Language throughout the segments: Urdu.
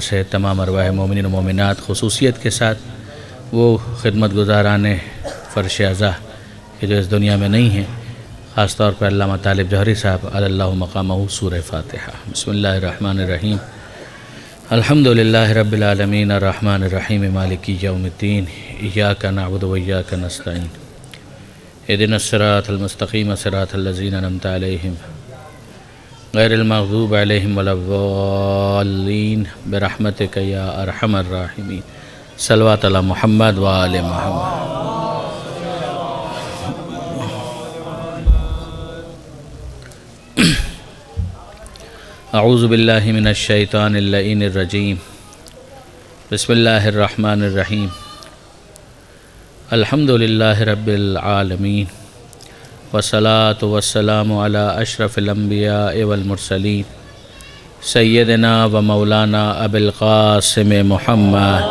سے تمام ارواح مومنین و مومنات خصوصیت کے ساتھ وہ خدمت گزاران فرش ازا کہ جو اس دنیا میں نہیں ہیں، خاص طور پر علامہ طالب جوہری صاحب علی اللہ مقامہ سورہ فاتحہ۔ بسم اللہ الرحمن الرحیم۔ الحمدللہ رب العالمین الرحمن الرحیم مالک یوم الدین ایاک نعبد و ایاک نستعین اہدنا الصراط المستقیم صراط الذین انعمت علیہم غیر المغضوب علیہم ولا الضالین برحمتک یا ارحم الراحمین۔ صلوات علی محمد و آل محمد۔ اعوذ باللہ من الشیطان اللعین الرجیم۔ بسم اللہ الرحمن الرحیم۔ الحمدللہ رب العالمین والصلاة والسلام علی اشرف الانبیاء والمرسلین سیدنا و مولانا ابی القاسم محمد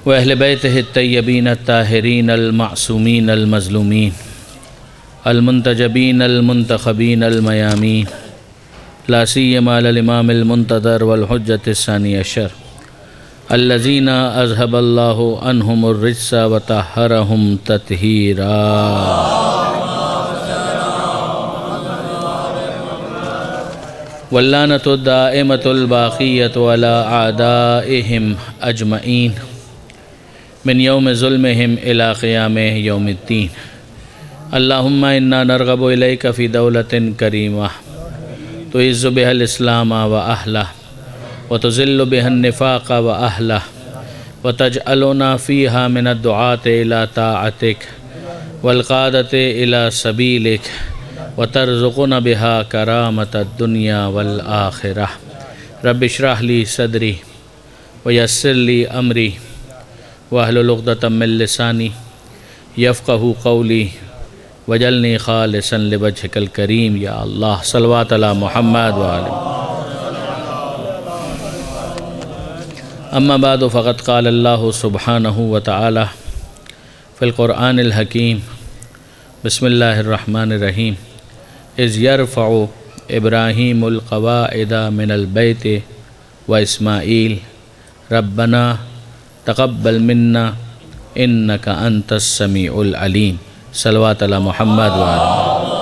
و اہل بیتہ الطیبین الطاہرین المعصومین المظلومین المنتجبین المنتخبین المیامین لا سیما الامام المنتظر والحجۃ الثانی عشر الذین اذهب اللہ عنہم الرجس وطہرہم تطہیرا۔ واللعنۃ الدائمۃ الباقیۃ علی اعدائہم اجمعین من یوم ظلمہم الی قیام یوم الدین۔ اللہم انا نرغب الیک فی دولۃ کریمہ تعز بها الاسلام و اہلہ وتذل بها النفاق و اہلہ وتجعلنا فیہا من الدعاة الى طاعتک والقادة الى سبیلک وترزقنا بها کرامة الدنیا والآخرہ۔ رب اشرح لی صدری ویسر لی امری واحلل عقدۃ من لسانی یفقہوا قولی وجلنی خالصا لوجہک الکریم یا اللہ۔ صلوات علی محمد و آل محمد۔ اما بعد فقد قال اللہ سبحانہ وتعالی فی القرآن الحکیم۔ بسم اللہ الرحمن الرحیم۔ اذ یرفع ابراہیم القواعد من البیت و اسماعیل ربنا تقبل منا انک انت السمیع العلیم۔ صلوات علی محمد و آل محمد۔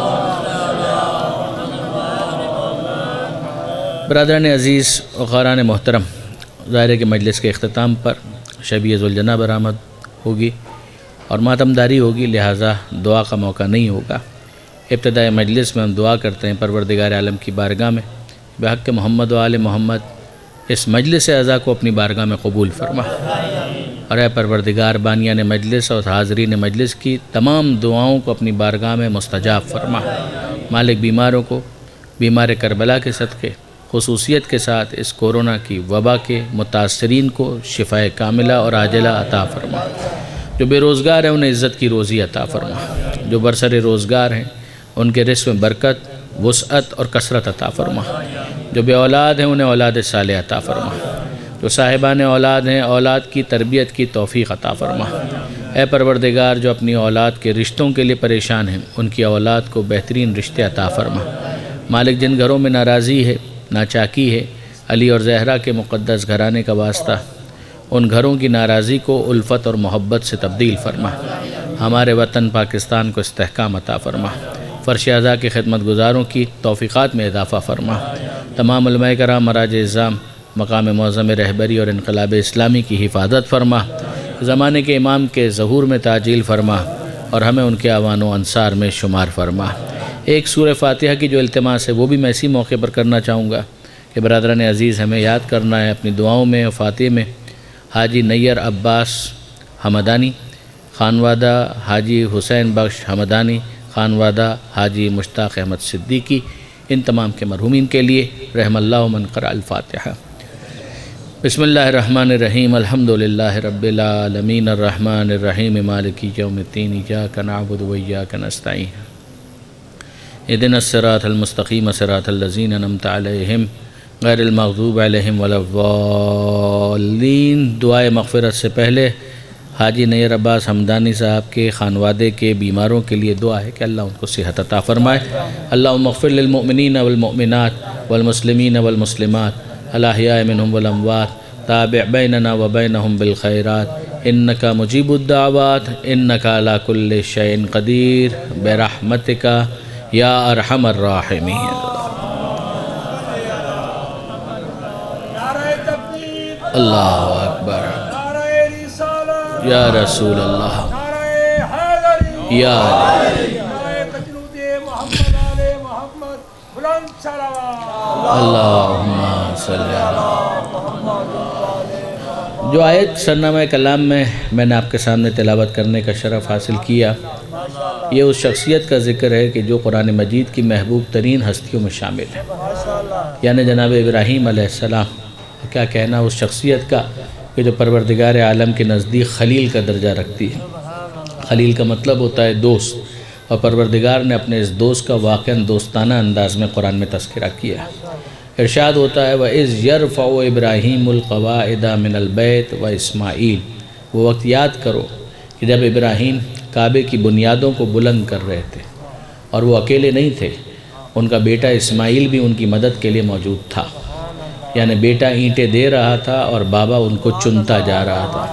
برادران عزیز و خاران محترم، ظاہر ہے کہ مجلس کے اختتام پر شبیہ ذوالجناح برآمد ہوگی اور ماتمداری ہوگی، لہٰذا دعا کا موقع نہیں ہوگا۔ ابتدائی مجلس میں ہم دعا کرتے ہیں پروردگار عالم کی بارگاہ میں بحق محمد و آل محمد اس مجلس اعزا کو اپنی بارگاہ میں قبول فرما، اور اے پروردگار بانیان مجلس اور حاضرین مجلس کی تمام دعاؤں کو اپنی بارگاہ میں مستجاب فرما۔ مالک بیماروں کو بیمار کربلا کے صدقے خصوصیت کے ساتھ اس کورونا کی وبا کے متاثرین کو شفاء کاملہ اور عاجلہ عطا فرما۔ جو بے روزگار ہیں انہیں عزت کی روزی عطا فرما، جو برسر روزگار ہیں ان کے رزق میں برکت، وسعت اور کثرت عطا فرما، جو بے اولاد ہیں انہیں اولاد صالح عطا فرما، جو صاحبان اولاد ہیں اولاد کی تربیت کی توفیق عطا فرما۔ اے پروردگار جو اپنی اولاد کے رشتوں کے لیے پریشان ہیں ان کی اولاد کو بہترین رشتے عطا فرما۔ مالک جن گھروں میں ناراضی ہے، ناچاکی ہے، علی اور زہرا کے مقدس گھرانے کا واسطہ، ان گھروں کی ناراضی کو الفت اور محبت سے تبدیل فرما۔ ہمارے وطن پاکستان کو استحکام عطا فرما، فرش ازا کے خدمت گزاروں کی توفیقات میں اضافہ فرما۔ تمام علماء کرام مراجع اعظام مقام معظم رہبری اور انقلاب اسلامی کی حفاظت فرما، زمانے کے امام کے ظہور میں تعجیل فرما اور ہمیں ان کے اعوان و انصار میں شمار فرما۔ ایک سورہ فاتحہ کی جو التماس ہے وہ بھی میں اسی موقع پر کرنا چاہوں گا کہ برادران عزیز ہمیں یاد کرنا ہے اپنی دعاؤں میں و فاتحہ میں حاجی نیر عباس حمدانی، خانوادہ حاجی حسین بخش حمدانی، خانوادہ حاجی مشتاق احمد صدیقی، ان تمام کے مرحومین کے لیے رحم اللہ من قرأ الفاتحہ۔ بسم اللہ الرحمن الرحیم۔ الحمدللہ رب العالمین الرحمن الرحیم مالک یوم الدین ایاک نعبد و ایاک نستعین اہدنا الصراط المستقیم صراط الذین انعمت علیہم غیر المغضوب علیہم ولا الضالین۔ دعائے مغفرت سے پہلے حاجی نیر عباس حمدانی صاحب کے خانوادے کے بیماروں کے لیے دعا ہے کہ اللہ ان کو صحت عطا فرمائے۔ اللہم اغفر للمؤمنین والمؤمنات والمسلمین والمسلمات الاحیاء منہم والاموات تابع بیننا وبینہم بالخیرات انک مجیب الدعوات انک علی کل شیء قدیر برحمتک یا ارحم الراحمین۔ اللہ اکبر، یا رسول اللہ، یا اللہم صلی اللہ۔ جو آیت سرنامہ کلام میں نے آپ کے سامنے تلاوت کرنے کا شرف حاصل کیا، یہ اس شخصیت کا ذکر ہے کہ جو قرآن مجید کی محبوب ترین ہستیوں میں شامل ہے، یعنی جناب ابراہیم علیہ السلام۔ کیا کہنا اس شخصیت کا کہ جو پروردگار عالم کے نزدیک خلیل کا درجہ رکھتی ہے۔ خلیل کا مطلب ہوتا ہے دوست، اور پروردگار نے اپنے اس دوست کا واقعاً دوستانہ انداز میں قرآن میں تذکرہ کیا ہے۔ ارشاد ہوتا ہے وَإِذْ يَرْفَعُ إِبْرَاهِيمُ الْقَوَاعِدَ مِنَ الْبَيْتِ وَإِسْمَاعِيلُ۔ وہ وقت یاد کرو کہ جب ابراہیم کعبے کی بنیادوں کو بلند کر رہے تھے، اور وہ اکیلے نہیں تھے، ان کا بیٹا اسماعیل بھی ان کی مدد کے لیے موجود تھا۔ یعنی بیٹا اینٹیں دے رہا تھا اور بابا ان کو چنتا جا رہا تھا۔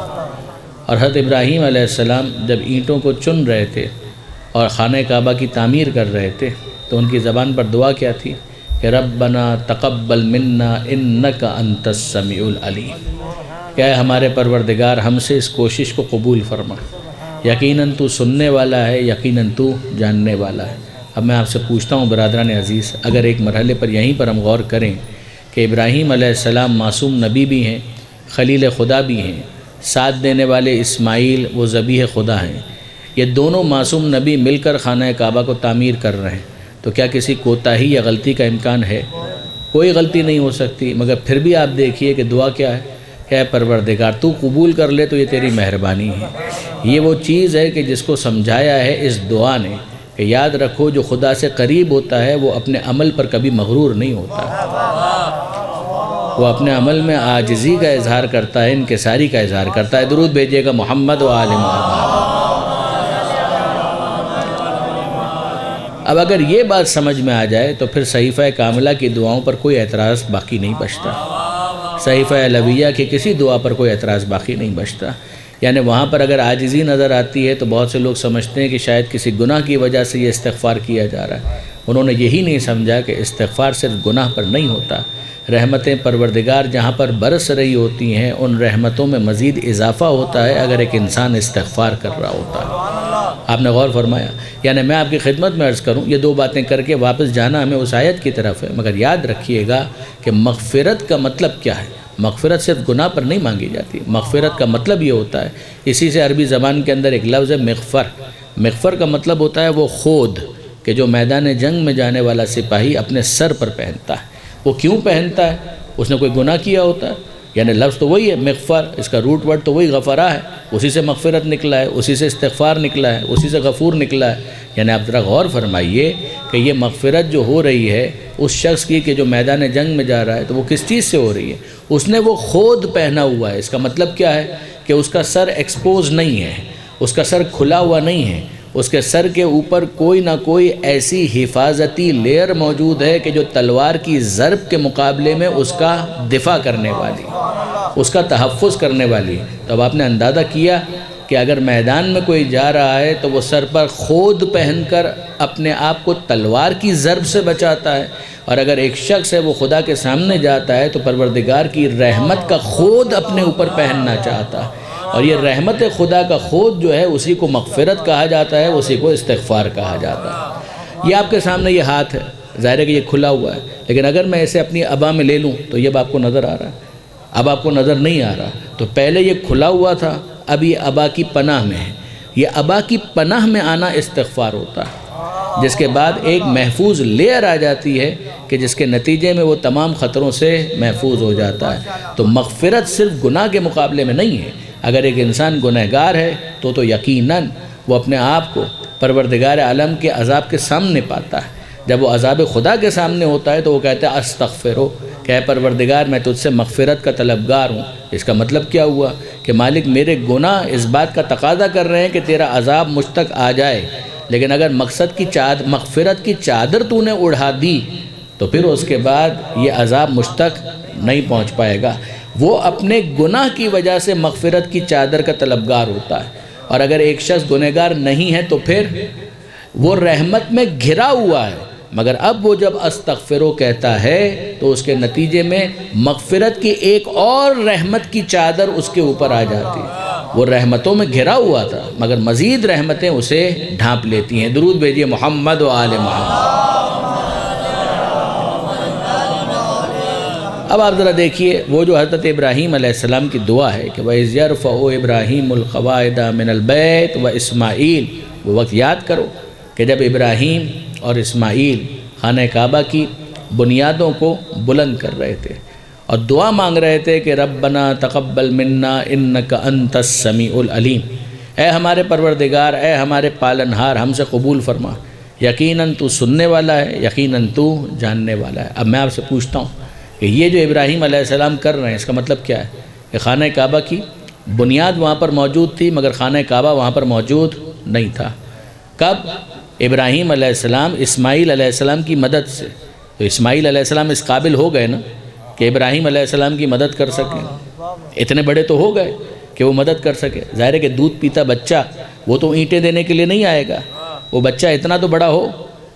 اور حضرت ابراہیم علیہ السلام جب اینٹوں کو چن رہے تھے اور خانہ کعبہ کی تعمیر کر رہے تھے تو ان کی زبان پر دعا کیا تھی کہ ربنا تقبل منا انک انت السمیع العلیم، کہ اے ہمارے پروردگار ہم سے اس کوشش کو قبول فرما، یقیناً تو سننے والا ہے، یقیناً تو جاننے والا ہے۔ اب میں آپ سے پوچھتا ہوں برادران عزیز، اگر ایک مرحلے پر یہیں پر ہم غور کریں کہ ابراہیم علیہ السلام معصوم نبی بھی ہیں، خلیل خدا بھی ہیں، ساتھ دینے والے اسماعیل وہ ذبیح خدا ہیں، یہ دونوں معصوم نبی مل کر خانہ کعبہ کو تعمیر کر رہے ہیں، تو کیا کسی کوتاہی یا غلطی کا امکان ہے؟ کوئی غلطی نہیں ہو سکتی۔ مگر پھر بھی آپ دیکھیے کہ دعا کیا ہے کہ اے پروردگار تو قبول کر لے تو یہ تیری مہربانی ہے۔ یہ وہ چیز ہے کہ جس کو سمجھایا ہے اس دعا نے کہ یاد رکھو جو خدا سے قریب ہوتا ہے وہ اپنے عمل پر کبھی مغرور نہیں ہوتا، وہ اپنے عمل میں عاجزی کا اظہار کرتا ہے، انکساری کا اظہار کرتا ہے۔ درود بھیجیے گا محمد و آل محمد۔ اب اگر یہ بات سمجھ میں آ جائے تو پھر صحیفہ کاملہ کی دعاؤں پر کوئی اعتراض باقی نہیں بچتا، صحیفہ علویہ کی کسی دعا پر کوئی اعتراض باقی نہیں بچتا۔ یعنی وہاں پر اگر عاجزی نظر آتی ہے تو بہت سے لوگ سمجھتے ہیں کہ شاید کسی گناہ کی وجہ سے یہ استغفار کیا جا رہا ہے۔ انہوں نے یہی نہیں سمجھا کہ استغفار صرف گناہ پر نہیں ہوتا، رحمتیں پروردگار جہاں پر برس رہی ہوتی ہیں ان رحمتوں میں مزید اضافہ ہوتا ہے اگر ایک انسان استغفار کر رہا ہوتا ہے۔ آپ نے غور فرمایا؟ یعنی میں آپ کی خدمت میں عرض کروں، یہ دو باتیں کر کے واپس جانا ہمیں اس آیت کی طرف ہے، مگر یاد رکھیے گا کہ مغفرت کا مطلب کیا ہے۔ مغفرت صرف گناہ پر نہیں مانگی جاتی، مغفرت کا مطلب یہ ہوتا ہے، اسی سے عربی زبان کے اندر ایک لفظ ہے مغفر۔ مغفر کا مطلب ہوتا ہے وہ خود کہ جو میدان جنگ میں جانے والا سپاہی اپنے سر پر پہنتا ہے۔ وہ کیوں پہنتا ہے؟ اس نے کوئی گناہ کیا ہوتا ہے؟ یعنی لفظ تو وہی ہے مغفر، اس کا روٹ ورڈ تو وہی غفرہ ہے، اسی سے مغفرت نکلا ہے، اسی سے استغفار نکلا ہے، اسی سے غفور نکلا ہے۔ یعنی آپ ذرا غور فرمائیے کہ یہ مغفرت جو ہو رہی ہے اس شخص کی کہ جو میدان جنگ میں جا رہا ہے تو وہ کس چیز سے ہو رہی ہے؟ اس نے وہ خود پہنا ہوا ہے۔ اس کا مطلب کیا ہے کہ اس کا سر ایکسپوز نہیں ہے، اس کا سر کھلا ہوا نہیں ہے، اس کے سر کے اوپر کوئی نہ کوئی ایسی حفاظتی لیئر موجود ہے کہ جو تلوار کی ضرب کے مقابلے میں اس کا دفاع کرنے والی، اس کا تحفظ کرنے والی۔ تو اب آپ نے اندازہ کیا کہ اگر میدان میں کوئی جا رہا ہے تو وہ سر پر خود پہن کر اپنے آپ کو تلوار کی ضرب سے بچاتا ہے، اور اگر ایک شخص ہے وہ خدا کے سامنے جاتا ہے تو پروردگار کی رحمت کا خود اپنے اوپر پہننا چاہتا ہے، اور یہ رحمت خدا کا خود جو ہے اسی کو مغفرت کہا جاتا ہے، اسی کو استغفار کہا جاتا ہے۔ یہ آپ کے سامنے یہ ہاتھ ہے، ظاہر ہے کہ یہ کھلا ہوا ہے، لیکن اگر میں اسے اپنی ابا میں لے لوں تو یہ اب آپ کو نظر آ رہا ہے؟ اب آپ کو نظر نہیں آ رہا۔ تو پہلے یہ کھلا ہوا تھا، اب یہ ابا کی پناہ میں ہے۔ یہ ابا کی پناہ میں آنا استغفار ہوتا ہے، جس کے بعد ایک محفوظ لیئر آ جاتی ہے کہ جس کے نتیجے میں وہ تمام خطروں سے محفوظ ہو جاتا ہے۔ تو مغفرت صرف گناہ کے مقابلے میں نہیں ہے۔ اگر ایک انسان گنہگار ہے تو یقیناً وہ اپنے آپ کو پروردگار عالم کے عذاب کے سامنے پاتا ہے۔ جب وہ عذاب خدا کے سامنے ہوتا ہے تو وہ کہتا ہے استغفرو، کہ اے پروردگار میں تجھ سے مغفرت کا طلبگار ہوں۔ اس کا مطلب کیا ہوا کہ مالک میرے گناہ اس بات کا تقاضا کر رہے ہیں کہ تیرا عذاب مجھ تک آ جائے، لیکن اگر مغفرت کی چادر تو نے اڑھا دی تو پھر اس کے بعد یہ عذاب مجھ تک نہیں پہنچ پائے گا۔ وہ اپنے گناہ کی وجہ سے مغفرت کی چادر کا طلبگار ہوتا ہے، اور اگر ایک شخص گنہگار نہیں ہے تو پھر وہ رحمت میں گھرا ہوا ہے، مگر اب وہ جب استغفرو کہتا ہے تو اس کے نتیجے میں مغفرت کی ایک اور رحمت کی چادر اس کے اوپر آ جاتی ہے۔ وہ رحمتوں میں گھرا ہوا تھا مگر مزید رحمتیں اسے ڈھانپ لیتی ہیں۔ درود بھیجئے محمد و آل محمد۔ اب آپ ذرا دیکھیے وہ جو حضرت ابراہیم علیہ السلام کی دعا ہے کہ وَإِذْ يَرْفَعُ إِبْرَاهِيمُ الْقَوَاعِدَ مِنَ الْبَيْتِ وَإِسْمَاعِيلُ، وہ وقت یاد کرو کہ جب ابراہیم اور اسماعیل خانہ کعبہ کی بنیادوں کو بلند کر رہے تھے اور دعا مانگ رہے تھے کہ ربنا تقبل منا انک انت السمیع العلیم، اے ہمارے پروردگار، اے ہمارے پالنہار، ہم سے قبول فرما، یقیناً تو سننے والا ہے، یقیناً تو جاننے والا ہے۔ اب میں آپ سے پوچھتا ہوں کہ یہ جو ابراہیم علیہ السلام کر رہے ہیں اس کا مطلب کیا ہے؟ کہ خانہ کعبہ کی بنیاد وہاں پر موجود تھی مگر خانہ کعبہ وہاں پر موجود نہیں تھا۔ کب؟ ابراہیم علیہ السلام اسماعیل علیہ السلام کی مدد سے۔ تو اسماعیل علیہ السلام اس قابل ہو گئے نا کہ ابراہیم علیہ السلام کی مدد کر سکیں، اتنے بڑے تو ہو گئے کہ وہ مدد کر سکے۔ ظاہر ہے کہ دودھ پیتا بچہ وہ تو اینٹیں دینے کے لیے نہیں آئے گا، وہ بچہ اتنا تو بڑا ہو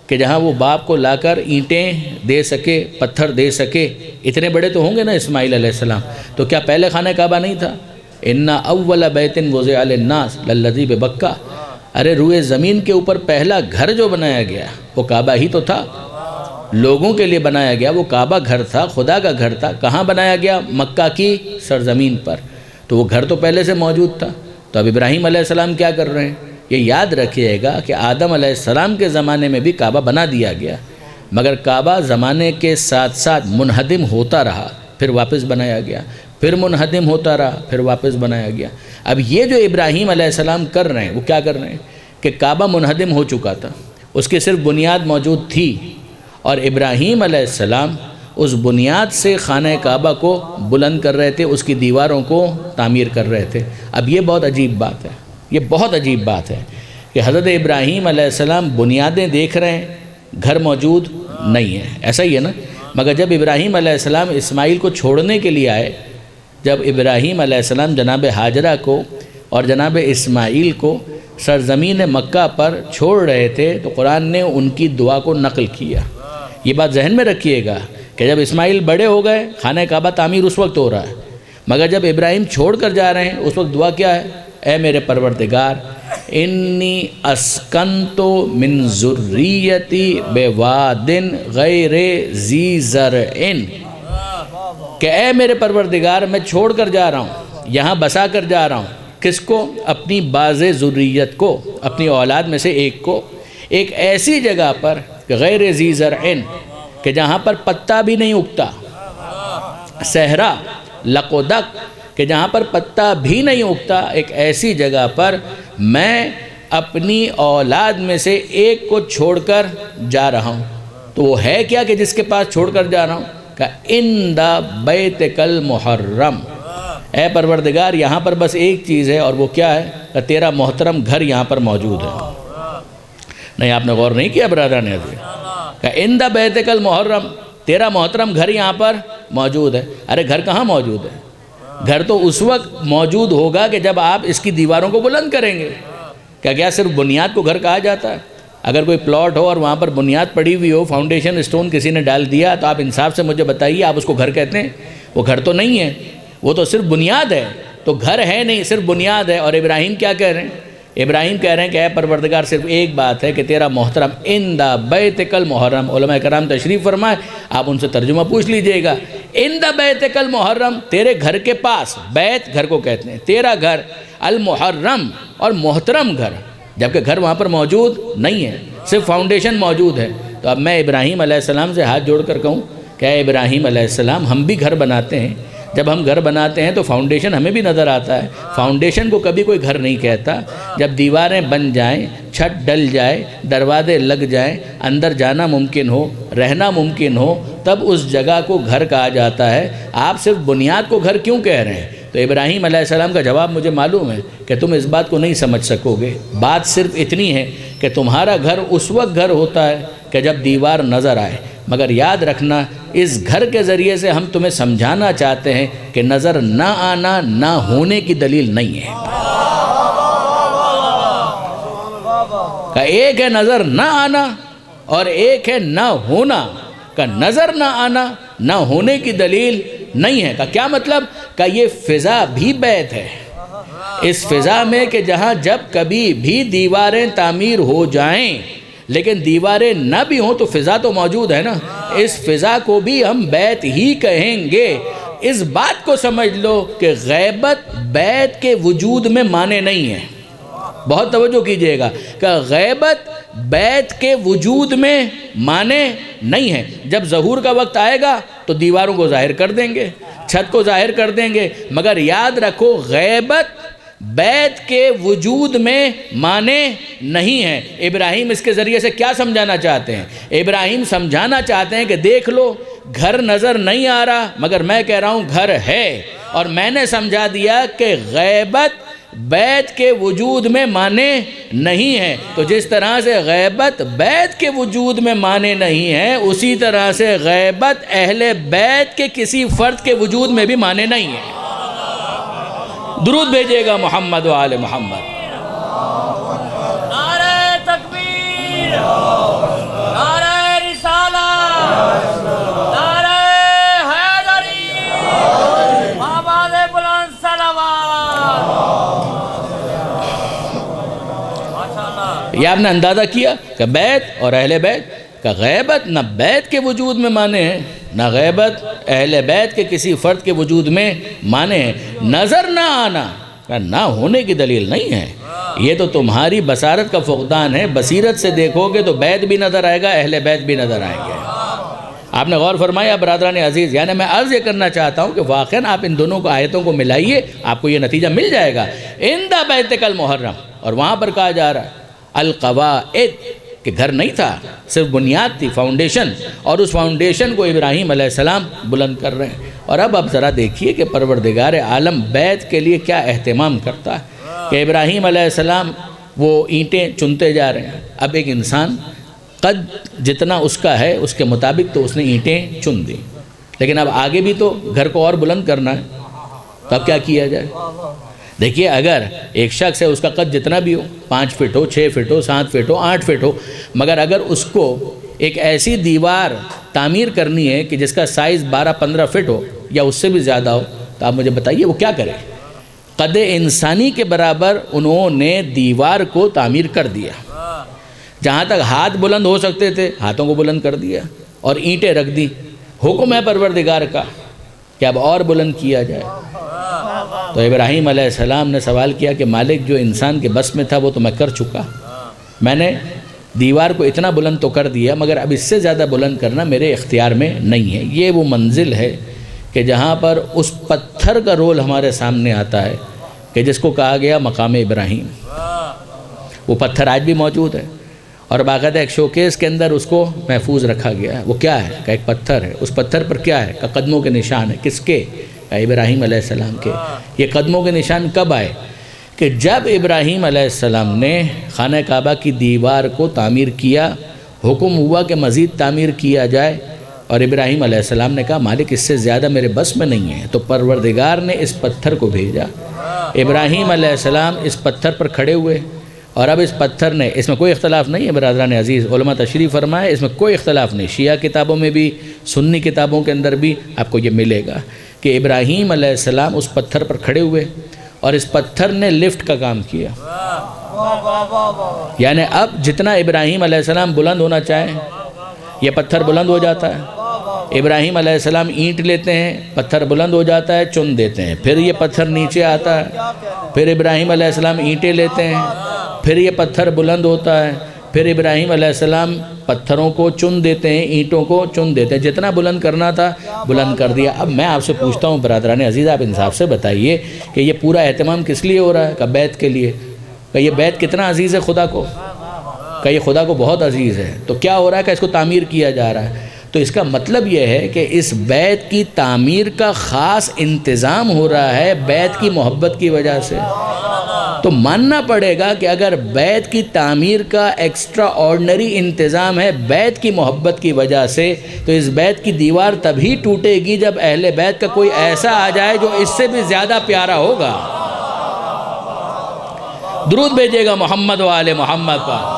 کہ جہاں وہ باپ کو لا کر اینٹیں دے سکے، پتھر دے سکے، اتنے بڑے تو ہوں گے نا اسماعیل علیہ السلام۔ تو کیا پہلے خانہ کعبہ نہیں تھا؟ اِنَّ أَوَّلَ بَيْتٍ وُضِعَ لِلنَّاسِ لَلَّذِي بِبَكَّةَ، ارے روئے زمین کے اوپر پہلا گھر جو بنایا گیا وہ کعبہ ہی تو تھا، لوگوں کے لیے بنایا گیا، وہ کعبہ گھر تھا، خدا کا گھر تھا۔ کہاں بنایا گیا؟ مکہ کی سرزمین پر، تو وہ گھر تو پہلے سے موجود تھا۔ تو اب ابراہیم علیہ السلام کیا کر رہے ہیں؟ یہ یاد رکھیے گا کہ آدم علیہ السلام کے زمانے میں بھی کعبہ بنا دیا گیا، مگر کعبہ زمانے کے ساتھ ساتھ منہدم ہوتا رہا، پھر واپس بنایا گیا، پھر منہدم ہوتا رہا، پھر واپس بنایا گیا۔ اب یہ جو ابراہیم علیہ السلام کر رہے ہیں وہ کیا کر رہے ہیں کہ کعبہ منہدم ہو چکا تھا، اس کی صرف بنیاد موجود تھی، اور ابراہیم علیہ السلام اس بنیاد سے خانہ کعبہ کو بلند کر رہے تھے، اس کی دیواروں کو تعمیر کر رہے تھے۔ اب یہ بہت عجیب بات ہے، یہ بہت عجیب بات ہے کہ حضرت ابراہیم علیہ السلام بنیادیں دیکھ رہے ہیں، گھر موجود نہیں ہے، ایسا ہی ہے نا؟ مگر جب ابراہیم علیہ السلام اسماعیل کو چھوڑنے کے لیے آئے، جب ابراہیم علیہ السلام جناب ہاجرہ کو اور جناب اسماعیل کو سرزمین مکہ پر چھوڑ رہے تھے تو قرآن نے ان کی دعا کو نقل کیا۔ یہ بات ذہن میں رکھیے گا کہ جب اسماعیل بڑے ہو گئے، خانہ کعبہ تعمیر اس وقت ہو رہا ہے، مگر جب ابراہیم چھوڑ کر جا رہے ہیں اس وقت دعا کیا ہے؟ اے میرے پروردگار، انی اسکنتو من ذریتی بواد غیر ذی زرع، کہ اے میرے پروردگار میں چھوڑ کر جا رہا ہوں، یہاں بسا کر جا رہا ہوں، کس کو؟ اپنی باز ذریت کو، اپنی اولاد میں سے ایک کو، ایک ایسی جگہ پر غیر ذی زرع، کہ جہاں پر پتا بھی نہیں اگتا، صحرا لقدق، کہ جہاں پر پتا بھی نہیں اگتا، ایک ایسی جگہ پر میں اپنی اولاد میں سے ایک کو چھوڑ کر جا رہا ہوں۔ تو وہ ہے کیا کہ جس کے پاس چھوڑ کر جا رہا ہوں؟ کہ عند بیتک المحرم، اے پروردگار یہاں پر بس ایک چیز ہے، اور وہ کیا ہے؟ کہ تیرا محترم گھر یہاں پر موجود ہے۔ نہیں، آپ نے غور نہیں کیا برادران عزیز؟ کہ عند بیتک المحرم، تیرا محترم گھر یہاں پر موجود ہے۔ ارے گھر کہاں موجود ہے؟ گھر تو اس وقت موجود ہوگا کہ جب آپ اس کی دیواروں کو بلند کریں گے۔ کیا صرف بنیاد کو گھر کہا جاتا ہے؟ اگر کوئی پلاٹ ہو اور وہاں پر بنیاد پڑی ہوئی ہو، فاؤنڈیشن اسٹون کسی نے ڈال دیا، تو آپ انصاف سے مجھے بتائیے آپ اس کو گھر کہتے ہیں؟ وہ گھر تو نہیں ہے، وہ تو صرف بنیاد ہے، تو گھر ہے نہیں، صرف بنیاد ہے۔ اور ابراہیم کیا کہہ رہے ہیں؟ ابراہیم کہہ رہے ہیں کہ اے پروردگار صرف ایک بات ہے کہ تیرا محترم عند بیتک المحرم، علماء کرام تشریف فرمائے، آپ ان سے ترجمہ پوچھ لیجئے گا، عند بیتک المحرم، تیرے گھر کے پاس، بیت گھر کو کہتے ہیں، تیرا گھر، المحرم اور محترم گھر، جبکہ گھر وہاں پر موجود نہیں ہے، صرف فاؤنڈیشن موجود ہے۔ تو اب میں ابراہیم علیہ السلام سے ہاتھ جوڑ کر کہوں کہ اے ابراہیم علیہ السلام، ہم بھی گھر بناتے ہیں، جب ہم گھر بناتے ہیں تو فاؤنڈیشن ہمیں بھی نظر آتا ہے، فاؤنڈیشن کو کبھی کوئی گھر نہیں کہتا۔ جب دیواریں بن جائیں، چھت ڈل جائے، دروازے لگ جائیں، اندر جانا ممکن ہو، رہنا ممکن ہو، تب اس جگہ کو گھر کہا جاتا ہے۔ آپ صرف بنیاد کو گھر کیوں کہہ رہے ہیں؟ تو ابراہیم علیہ السلام کا جواب مجھے معلوم ہے کہ تم اس بات کو نہیں سمجھ سکو گے، بات صرف اتنی ہے کہ تمہارا گھر اس وقت گھر ہوتا ہے کہ جب دیوار نظر آئے، مگر یاد رکھنا اس گھر کے ذریعے سے ہم تمہیں سمجھانا چاہتے ہیں کہ نظر نہ آنا نہ ہونے کی دلیل نہیں ہے۔ کہ ایک ہے نظر نہ آنا اور ایک ہے نہ ہونا، کہ نظر نہ آنا نہ ہونے کی دلیل نہیں ہے۔ کا کیا مطلب؟ کہ یہ فضا بھی بیت ہے، اس فضا میں کہ جہاں جب کبھی بھی دیواریں تعمیر ہو جائیں لیکن دیواریں نہ بھی ہوں تو فضا تو موجود ہے نا، اس فضا کو بھی ہم بیت ہی کہیں گے۔ اس بات کو سمجھ لو کہ غیبت بیت کے وجود میں مانے نہیں ہے، بہت توجہ کیجئے گا کہ غیبت بیت کے وجود میں مانے نہیں ہے۔ جب ظہور کا وقت آئے گا تو دیواروں کو ظاہر کر دیں گے، چھت کو ظاہر کر دیں گے، مگر یاد رکھو غیبت بیت کے وجود میں مانے نہیں ہے۔ ابراہیم اس کے ذریعے سے کیا سمجھانا چاہتے ہیں؟ ابراہیم سمجھانا چاہتے ہیں کہ دیکھ لو گھر نظر نہیں آ رہا مگر میں کہہ رہا ہوں گھر ہے، اور میں نے سمجھا دیا کہ غیبت بیت کے وجود میں مانے نہیں ہے۔ تو جس طرح سے غیبت بیت کے وجود میں مانے نہیں ہے، اسی طرح سے غیبت اہل بیت کے کسی فرد کے وجود میں بھی مانے نہیں ہے۔ درود بھیجیے گا محمد و آل محمد۔ نعرہ تکبیر، نعرہ رسالت، نعرہ حیدری، آواز بلند صلوات۔ ماشاءاللہ۔ یہ آپ نے اندازہ کیا کہ بیت اور اہل بیت کا غیبت نہ بیت کے وجود میں مانے ہیں نہ غیبت اہل بیت کے کسی فرد کے وجود میں مانے ہیں۔ نظر نہ آنا نہ ہونے کی دلیل نہیں ہے، یہ تو تمہاری بصارت کا فقدان ہے۔ بصیرت سے دیکھو گے تو بیت بھی نظر آئے گا، اہل بیت بھی نظر آئیں گے۔ آپ نے غور فرمایا برادران عزیز، یعنی میں عرض یہ کرنا چاہتا ہوں کہ واقعاً آپ ان دونوں کو آیتوں کو ملائیے، آپ کو یہ نتیجہ مل جائے گا۔ عند بیتک المحرم، اور وہاں پر کہا جا رہا ہے القواعد، کہ گھر نہیں تھا، صرف بنیاد تھی، فاؤنڈیشن، اور اس فاؤنڈیشن کو ابراہیم علیہ السلام بلند کر رہے ہیں۔ اور اب ذرا دیکھیے کہ پروردگار عالم بیت کے لیے کیا اہتمام کرتا ہے کہ ابراہیم علیہ السلام وہ اینٹیں چنتے جا رہے ہیں۔ اب ایک انسان قد جتنا اس کا ہے اس کے مطابق تو اس نے اینٹیں چن دی، لیکن اب آگے بھی تو گھر کو اور بلند کرنا ہے، تو اب کیا کیا جائے؟ دیکھیے اگر ایک شخص ہے، اس کا قد جتنا بھی ہو، 5 فٹ ہو، 6 فٹ ہو، 7 فٹ ہو، 8 فٹ ہو، مگر اگر اس کو ایک ایسی دیوار تعمیر کرنی ہے کہ جس کا سائز 12-15 فٹ ہو یا اس سے بھی زیادہ ہو، تو آپ مجھے بتائیے وہ کیا کرے؟ قد انسانی کے برابر انہوں نے دیوار کو تعمیر کر دیا، جہاں تک ہاتھ بلند ہو سکتے تھے ہاتھوں کو بلند کر دیا اور اینٹیں رکھ دی۔ حکم ہے پروردگار کا کہ اب اور بلند کیا جائے۔ تو ابراہیم علیہ السلام نے سوال کیا کہ مالک، جو انسان کے بس میں تھا وہ تو میں کر چکا، میں نے دیوار کو اتنا بلند تو کر دیا، مگر اب اس سے زیادہ بلند کرنا میرے اختیار میں نہیں ہے۔ یہ وہ منزل ہے کہ جہاں پر اس پتھر کا رول ہمارے سامنے آتا ہے کہ جس کو کہا گیا مقام ابراہیم۔ وہ پتھر آج بھی موجود ہے اور باقاعدہ ایک شوکیس کے اندر اس کو محفوظ رکھا گیا ہے۔ وہ کیا ہے؟ کہ ایک پتھر ہے، اس پتھر پر کیا ہے؟ کہ قدموں کے نشان ہے۔ کس کے؟ کہ ابراہیم علیہ السلام کے۔ یہ قدموں کے نشان کب آئے؟ کہ جب ابراہیم علیہ السلام نے خانہ کعبہ کی دیوار کو تعمیر کیا، حکم ہوا کہ مزید تعمیر کیا جائے، اور ابراہیم علیہ السلام نے کہا مالک اس سے زیادہ میرے بس میں نہیں ہے، تو پروردگار نے اس پتھر کو بھیجا۔ ابراہیم علیہ السلام اس پتھر پر کھڑے ہوئے، اور اب اس پتھر نے، اس میں کوئی اختلاف نہیں ہے برادران عزیز، علماء تشریف فرمائے، اس میں کوئی اختلاف نہیں، شیعہ کتابوں میں بھی سنی کتابوں کے اندر بھی آپ کو یہ ملے گا کہ ابراہیم علیہ السلام اس پتھر پر کھڑے ہوئے اور اس پتھر نے لفٹ کا کام کیا۔ یعنی اب جتنا ابراہیم علیہ السلام بلند ہونا چاہیں یہ پتھر بلند ہو جاتا ہے۔ ابراہیم علیہ السلام اینٹ لیتے ہیں، پتھر بلند ہو جاتا ہے، چن دیتے ہیں، پھر یہ پتھر نیچے آتا ہے، پھر ابراہیم علیہ السلام اینٹیں لیتے ہیں، پھر یہ پتھر بلند ہوتا ہے، پھر ابراہیم علیہ السلام پتھروں کو چن دیتے ہیں، اینٹوں کو چن دیتے ہیں، جتنا بلند کرنا تھا بلند کر دیا۔ اب میں آپ سے پوچھتا ہوں برادران عزیز، آپ انصاف سے بتائیے کہ یہ پورا اہتمام کس لیے ہو رہا ہے؟ کہ بیت کے لیے۔ کہ یہ بیت کتنا عزیز ہے خدا کو؟ کہ یہ خدا کو بہت عزیز ہے، تو کیا ہو رہا ہے کہ اس کو تعمیر کیا جا رہا ہے۔ تو اس کا مطلب یہ ہے کہ اس بیت کی تعمیر کا خاص انتظام ہو رہا ہے بیت کی محبت کی وجہ سے۔ تو ماننا پڑے گا کہ اگر بیت کی تعمیر کا ایکسٹرا آرڈنری انتظام ہے بیت کی محبت کی وجہ سے، تو اس بیت کی دیوار تبھی ٹوٹے گی جب اہل بیت کا کوئی ایسا آ جائے جو اس سے بھی زیادہ پیارا ہوگا۔ درود بھیجے گا محمد و آل محمد پر۔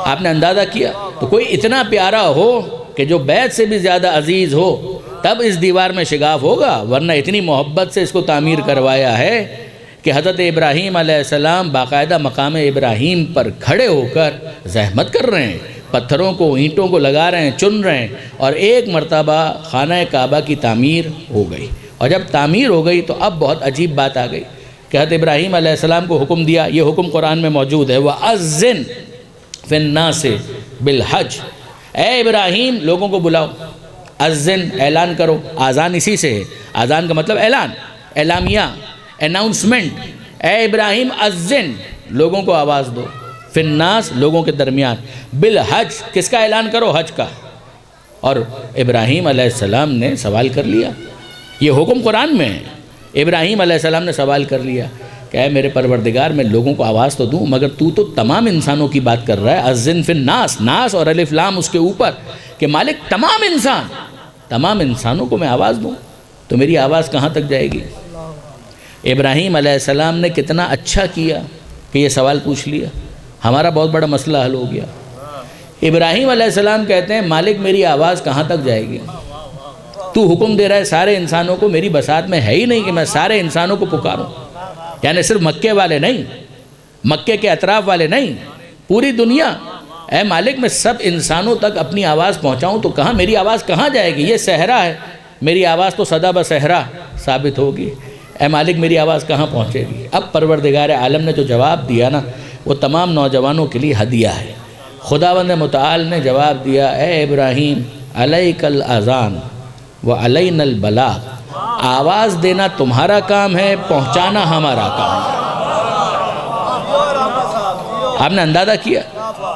آپ نے اندازہ کیا تو کوئی اتنا پیارا ہو کہ جو بیت سے بھی زیادہ عزیز ہو تب اس دیوار میں شگاف ہوگا، ورنہ اتنی محبت سے اس کو تعمیر کروایا ہے کہ حضرت ابراہیم علیہ السلام باقاعدہ مقام ابراہیم پر کھڑے ہو کر زحمت کر رہے ہیں، پتھروں کو اینٹوں کو لگا رہے ہیں، چن رہے ہیں، اور ایک مرتبہ خانہ کعبہ کی تعمیر ہو گئی۔ اور جب تعمیر ہو گئی تو اب بہت عجیب بات آ گئی کہ حضرت ابراہیم علیہ السلام کو حکم دیا، یہ حکم قرآن میں موجود ہے، وَأَذِّن فِي النَّاسِ بِالْحَجِّ، اے ابراہیم لوگوں کو بلاؤ، اذن اعلان کرو، آذان اسی سے ہے، آذان کا مطلب اعلان، اعلامیہ، اناؤنسمنٹ، اے ابراہیم اذن لوگوں کو آواز دو، فی الناس لوگوں کے درمیان، بالحج کس کا اعلان کرو؟ حج کا۔ اور ابراہیم علیہ السلام نے سوال کر لیا، یہ حکم قرآن میں ہے، ابراہیم علیہ السلام نے سوال کر لیا کہ اے میرے پروردگار میں لوگوں کو آواز تو دوں مگر تو تمام انسانوں کی بات کر رہا ہے، اذن فی الناس، ناس اور الف لام اس کے اوپر، کہ مالک تمام انسانوں کو میں آواز دوں تو میری آواز کہاں تک جائے گی؟ ابراہیم علیہ السلام نے کتنا اچھا کیا کہ یہ سوال پوچھ لیا، ہمارا بہت بڑا مسئلہ حل ہو گیا۔ ابراہیم علیہ السلام کہتے ہیں مالک میری آواز کہاں تک جائے گی؟ تو حکم دے رہا ہے سارے انسانوں کو، میری بساط میں ہے ہی نہیں کہ میں سارے انسانوں کو پکاروں، یعنی صرف مکے والے نہیں، مکے کے اطراف والے نہیں، پوری دنیا۔ اے مالک میں سب انسانوں تک اپنی آواز پہنچاؤں تو کہاں میری آواز کہاں جائے گی؟ یہ صحرا ہے، میری آواز تو صدا بصحرا ثابت ہوگی، اے مالک میری آواز کہاں پہنچے گی؟ اب پروردگار عالم نے جو جواب دیا نا وہ تمام نوجوانوں کے لیے ہدیہ ہے۔ خداوند متعال نے جواب دیا، اے ابراہیم علیک الاذان وعلینا البلاغ، آواز دینا تمہارا کام ہے، پہنچانا ہمارا کام ہے۔ آپ نے اندازہ کیا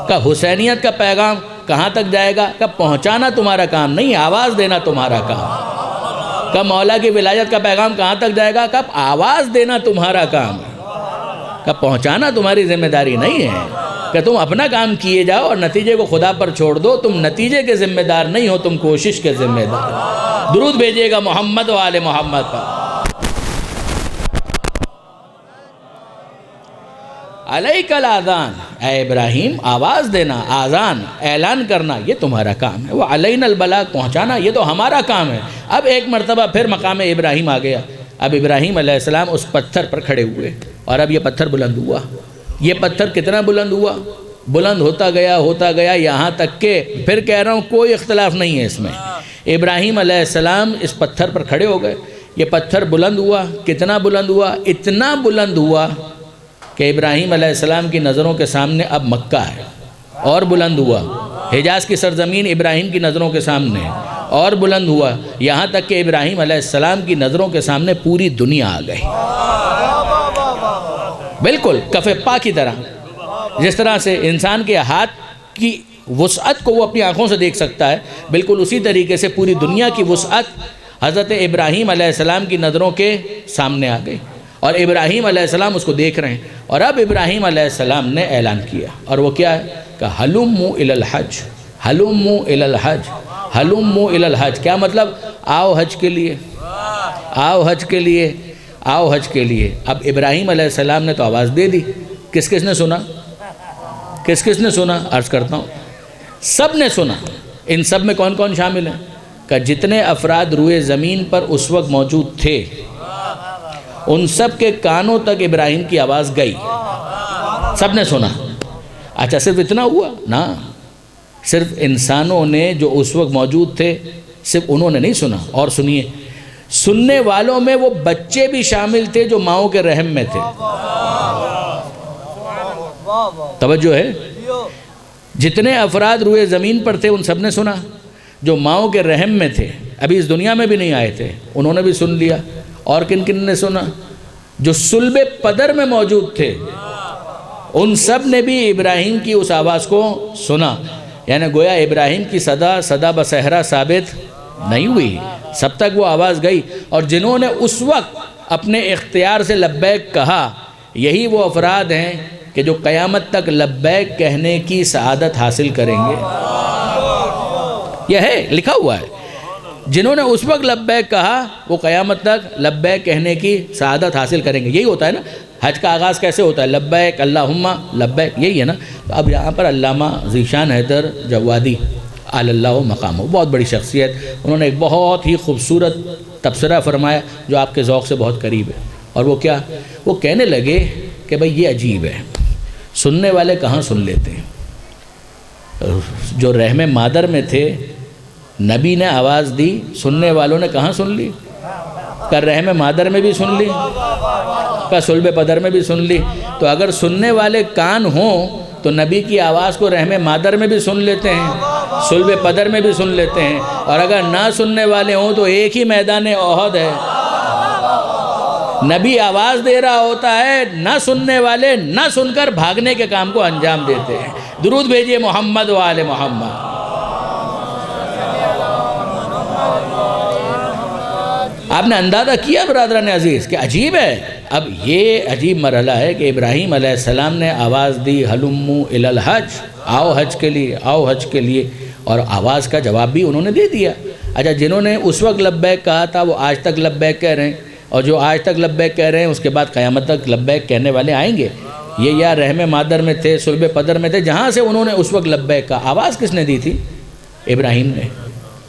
کہ حسینیت کا پیغام کہاں تک جائے گا؟ کہ پہنچانا تمہارا کام نہیں، آواز دینا تمہارا کام۔ کہ مولا کی ولایت کا پیغام کہاں تک جائے گا؟ کہ آواز دینا تمہارا کام ہے، کہ پہنچانا تمہاری ذمہ داری نہیں ہے، کہ تم اپنا کام کیے جاؤ اور نتیجے کو خدا پر چھوڑ دو، تم نتیجے کے ذمہ دار نہیں ہو، تم کوشش کے ذمہ دار۔ درود بھیجیے گا محمد و آل محمد پر۔ علیک الاذان، اے ابراہیم آواز دینا، آذان اعلان کرنا یہ تمہارا کام ہے، وہ علینا البلاغ پہنچانا یہ تو ہمارا کام ہے۔ اب ایک مرتبہ پھر مقام ابراہیم آ گیا، اب ابراہیم علیہ السلام اس پتھر پر کھڑے ہوئے اور اب یہ پتھر بلند ہوا۔ یہ پتھر کتنا بلند ہوا؟ بلند ہوتا گیا یہاں تک کہ پھر کہہ رہا ہوں کوئی اختلاف نہیں ہے اس میں، ابراہیم علیہ السلام اس پتھر پر کھڑے ہو گئے، یہ پتھر بلند ہوا، کتنا بلند ہوا؟ اتنا بلند ہوا کہ ابراہیم علیہ السلام کی نظروں کے سامنے اب مکہ ہے، اور بلند ہوا، حجاز کی سرزمین ابراہیم کی نظروں کے سامنے ہے، اور بلند ہوا، یہاں تک کہ ابراہیم علیہ السلام کی نظروں کے سامنے پوری دنیا آ گئی، بالکل کف پا کی طرح۔ جس طرح سے انسان کے ہاتھ کی وسعت کو وہ اپنی آنکھوں سے دیکھ سکتا ہے، بالکل اسی طریقے سے پوری دنیا کی وسعت حضرت ابراہیم علیہ السلام کی نظروں کے سامنے آ گئی، اور ابراہیم علیہ السلام اس کو دیکھ رہے ہیں۔ اور اب ابراہیم علیہ السلام نے اعلان کیا، اور وہ کیا ہے کہ ہلموا الی الحج، ہلموا الی الحج، ہلموا الی الحج، کیا مطلب؟ آؤ حج کے لیے، آؤ حج کے لیے، آؤ حج کے لیے۔ اب ابراہیم علیہ السلام نے تو آواز دے دی، کس کس نے سنا؟ کس کس نے سنا؟ عرض کرتا ہوں سب نے سنا۔ ان سب میں کون کون شامل ہیں؟ کہ جتنے افراد روئے زمین پر اس وقت موجود تھے ان سب کے کانوں تک ابراہیم کی آواز گئی، سب نے سنا۔ اچھا صرف اتنا ہوا؟ نا، صرف انسانوں نے جو اس وقت موجود تھے صرف انہوں نے نہیں سنا، اور سنیے سننے والوں میں وہ بچے بھی شامل تھے جو ماؤں کے رحم میں تھے۔ توجہ ہے، جتنے افراد روئے زمین پر تھے ان سب نے سنا، جو ماؤں کے رحم میں تھے ابھی اس دنیا میں بھی نہیں آئے تھے انہوں نے بھی سن لیا۔ اور کن کن نے سنا؟ جو صلب پدر میں موجود تھے ان سب نے بھی ابراہیم کی اس آواز کو سنا. یعنی گویا ابراہیم کی صدا بصحرا ثابت نہیں ہوئی، سب تک وہ آواز گئی. اور جنہوں نے اس وقت اپنے اختیار سے لبیک کہا یہی وہ افراد ہیں کہ جو قیامت تک لبیک کہنے کی سعادت حاصل کریں گے. یہ ہے لکھا ہوا ہے، جنہوں نے اس وقت لبیک کہا وہ قیامت تک لبیک کہنے کی سعادت حاصل کریں گے. یہی ہوتا ہے نا، حج کا آغاز کیسے ہوتا ہے؟ لبیک اللہم لبیک، یہی ہے نا. تو اب یہاں پر علامہ ذیشان حیدر جوادی علی اللہ مقامہ، بہت بڑی شخصیت، انہوں نے ایک بہت ہی خوبصورت تبصرہ فرمایا جو آپ کے ذوق سے بہت قریب ہے. اور وہ کیا؟ وہ کہنے لگے کہ بھئی یہ عجیب ہے، سننے والے کہاں سن لیتے ہیں؟ جو رحم مادر میں تھے نبی نے آواز دی، سننے والوں نے کہاں سن لی؟ کہ رحم مادر میں بھی سن لی، کہ صلب پدر میں بھی سن لی. تو اگر سننے والے کان ہوں تو نبی کی آواز کو رحم مادر میں بھی سن لیتے ہیں، صلب پدر میں بھی سن لیتے ہیں. اور اگر نہ سننے والے ہوں تو ایک ہی میدان احد ہے، نبی آواز دے رہا ہوتا ہے، نہ سننے والے نہ سن کر بھاگنے کے کام کو انجام دیتے ہیں. درود بھیجئے محمد و آل محمد. آپ نے اندازہ کیا برادران عزیز کہ عجیب ہے. اب یہ عجیب مرحلہ ہے کہ ابراہیم علیہ السلام نے آواز دی ہلمو الی الحج، آؤ حج کے لیے، آؤ حج کے لیے، اور آواز کا جواب بھی انہوں نے دے دیا. اچھا، جنہوں نے اس وقت لبیک کہا تھا وہ آج تک لبیک کہہ رہے ہیں، اور جو آج تک لبیک کہہ رہے ہیں اس کے بعد قیامت تک لبیک کہنے والے آئیں گے. یہ یا رحم مادر میں تھے، صلب پدر میں تھے، جہاں سے انہوں نے اس وقت لبیک کہا. آواز کس نے دی تھی؟ ابراہیم نے.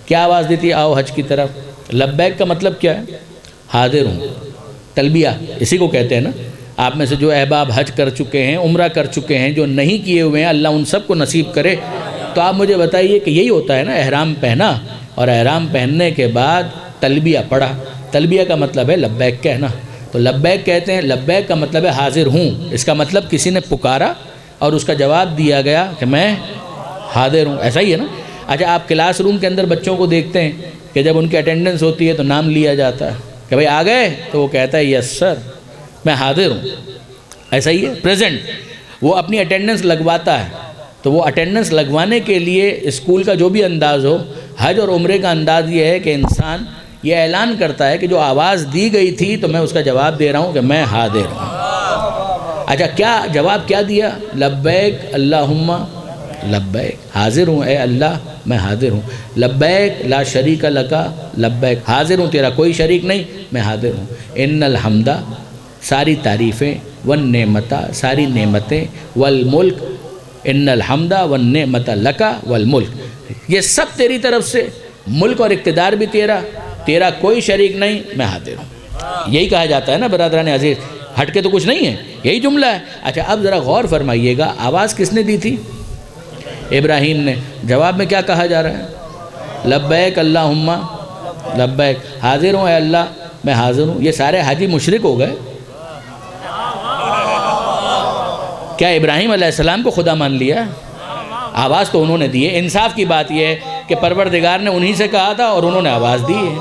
کیا آواز دی تھی؟ آؤ حج کی طرف. لبیک کا مطلب کیا ہے؟ حاضر ہوں، تلبیہ اسی کو کہتے ہیں نا. آپ میں سے جو احباب حج کر چکے ہیں، عمرہ کر چکے ہیں، جو نہیں کیے ہوئے ہیں، اللہ ان سب کو نصیب کرے. تو آپ مجھے بتائیے کہ یہی ہوتا ہے نا، احرام پہنا اور احرام پہننے کے بعد تلبیہ پڑھا. تلبیہ کا مطلب ہے لبیک کہنا. تو لبیک کہتے ہیں، لبیک کا مطلب ہے حاضر ہوں. اس کا مطلب کسی نے پکارا اور اس کا جواب دیا گیا کہ میں حاضر ہوں. ایسا ہی ہے نا. اچھا، آپ کلاس روم کے اندر بچوں کو دیکھتے ہیں کہ جب ان کی اٹینڈنس ہوتی ہے تو نام لیا جاتا ہے کہ بھئی آ گئے، تو وہ کہتا ہے یس سر میں حاضر ہوں. ایسا ہی ہے، پریزنٹ. وہ اپنی اٹینڈنس لگواتا ہے. تو وہ اٹینڈنس لگوانے کے لیے اسکول کا جو بھی انداز ہو، حج اور عمرے کا انداز یہ ہے کہ انسان یہ اعلان کرتا ہے کہ جو آواز دی گئی تھی تو میں اس کا جواب دے رہا ہوں کہ میں حاضر ہوں. اچھا، کیا جواب کیا دیا؟ لبیک اللہم لبیک، حاضر ہوں اے اللہ میں حاضر ہوں. لبیک لا شریک لکا لبیک، حاضر ہوں تیرا کوئی شریک نہیں، میں حاضر ہوں. ان الحمدہ، ساری تعریفیں، والنعمتہ، ساری نعمتیں، والملک، ان الحمدہ والنعمتہ لکا والملک، یہ سب تیری طرف سے، ملک اور اقتدار بھی تیرا کوئی شریک نہیں، میں حاضر ہوں. یہی کہا جاتا ہے نا برادران عزیز، ہٹ کے تو کچھ نہیں ہے، یہی جملہ ہے. اچھا، اب ذرا غور فرمائیے گا، آواز کس نے دی تھی؟ ابراہیم نے. جواب میں کیا کہا جا رہا ہے؟ لبیک اللہم لبیک، حاضر ہوں اے اللہ میں حاضر ہوں. یہ سارے حاجی مشرک ہو گئے. کیا ابراہیم علیہ السلام کو خدا مان لیا؟ آواز تو انہوں نے دی ہے. انصاف کی بات یہ ہے کہ پروردگار نے انہی سے کہا تھا اور انہوں نے آواز دی ہے.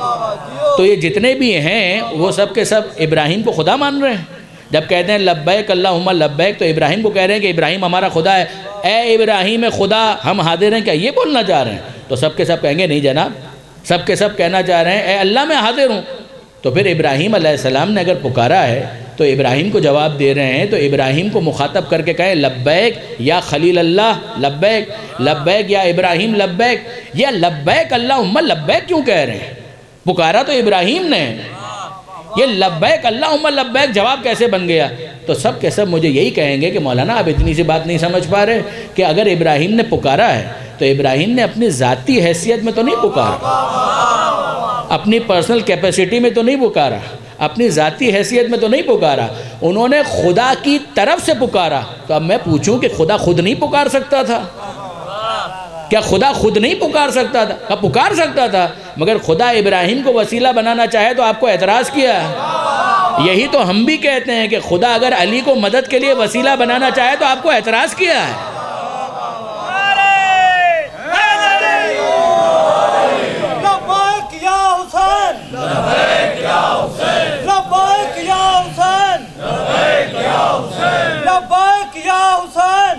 تو یہ جتنے بھی ہیں وہ سب کے سب ابراہیم کو خدا مان رہے ہیں. جب کہتے ہیں لبیک اللہم لبیک تو ابراہیم کو کہہ رہے ہیں کہ ابراہیم ہمارا خدا ہے. اے ابراہیم خدا ہم حاضر ہیں، کیا یہ بولنا چاہ رہے ہیں؟ تو سب کے سب کہیں گے نہیں جناب، سب کے سب کہنا چاہ رہے ہیں اے اللہ میں حاضر ہوں. تو پھر ابراہیم علیہ السلام نے اگر پکارا ہے تو ابراہیم کو جواب دے رہے ہیں، تو ابراہیم کو مخاطب کر کے کہیں لبیک یا خلیل اللہ لبیک، لبیک یا ابراہیم لبیک. یا لبیک اللہم لبیک کیوں کہہ رہے ہیں؟ پکارا تو ابراہیم نے. یہ لبیک اللہم لبیک جواب کیسے بن گیا؟ تو سب کے سب مجھے یہی کہیں گے کہ مولانا آپ اتنی سی بات نہیں سمجھ پا رہے کہ اگر ابراہیم نے پکارا ہے تو ابراہیم نے اپنی ذاتی حیثیت میں تو نہیں پکارا، اپنی پرسنل کیپیسٹی میں تو نہیں پکارا، اپنی ذاتی حیثیت میں تو نہیں پکارا، انہوں نے خدا کی طرف سے پکارا. تو اب میں پوچھوں کہ خدا خود نہیں پکار سکتا تھا؟ کیا خدا خود نہیں پکار سکتا تھا؟ کیا پکار سکتا تھا؟ مگر خدا ابراہیم کو وسیلہ بنانا چاہے تو آپ کو اعتراض کیا ہے. یہی تو ہم بھی کہتے ہیں کہ خدا اگر علی کو مدد کے لیے وسیلہ بنانا چاہے تو آپ کو اعتراض کیا ہے. لبیک یا حسین، لبیک یا حسین، لبیک یا حسین. لبیک یا حسین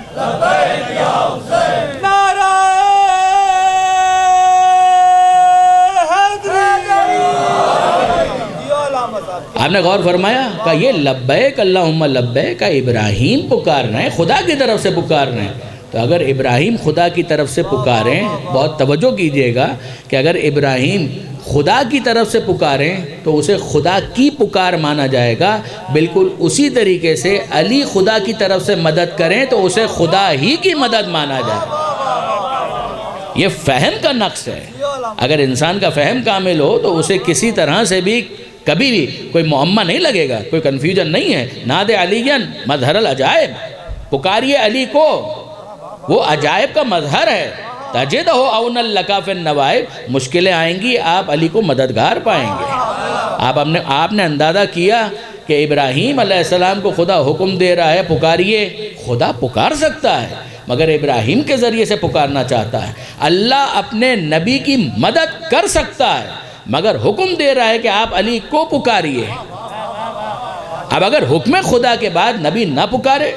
نعرہ حیدری. آپ نے غور فرمایا کہ یہ لبیک اللہم لبیک کا ابراہیم پکار رہے ہیں، خدا کی طرف سے پکار رہے ہیں. تو اگر ابراہیم خدا کی طرف سے پکاریں، بہت توجہ کیجئے گا کہ اگر ابراہیم خدا کی طرف سے پکاریں تو اسے خدا کی پکار مانا جائے گا. بالکل اسی طریقے سے علی خدا کی طرف سے مدد کریں تو اسے خدا ہی کی مدد مانا جائے گا. یہ فہم کا نقص ہے. اگر انسان کا فہم کامل ہو تو اسے کسی طرح سے بھی کبھی بھی کوئی معمہ نہیں لگے گا، کوئی کنفیوژن نہیں ہے. ناد علیًا مظہر العجائب، پکاریے علی کو، وہ عجائب کا مظہر ہے. تجدہ اون لکا فی النوائب، مشکلیں آئیں گی آپ علی کو مددگار پائیں گے. آپ نے اندازہ کیا کہ ابراہیم علیہ السلام کو خدا حکم دے رہا ہے پکاریے. خدا پکار سکتا ہے مگر ابراہیم کے ذریعے سے پکارنا چاہتا ہے. اللہ اپنے نبی کی مدد کر سکتا ہے مگر حکم دے رہا ہے کہ آپ علی کو پکاریے. اب اگر حکم خدا کے بعد نبی نہ پکارے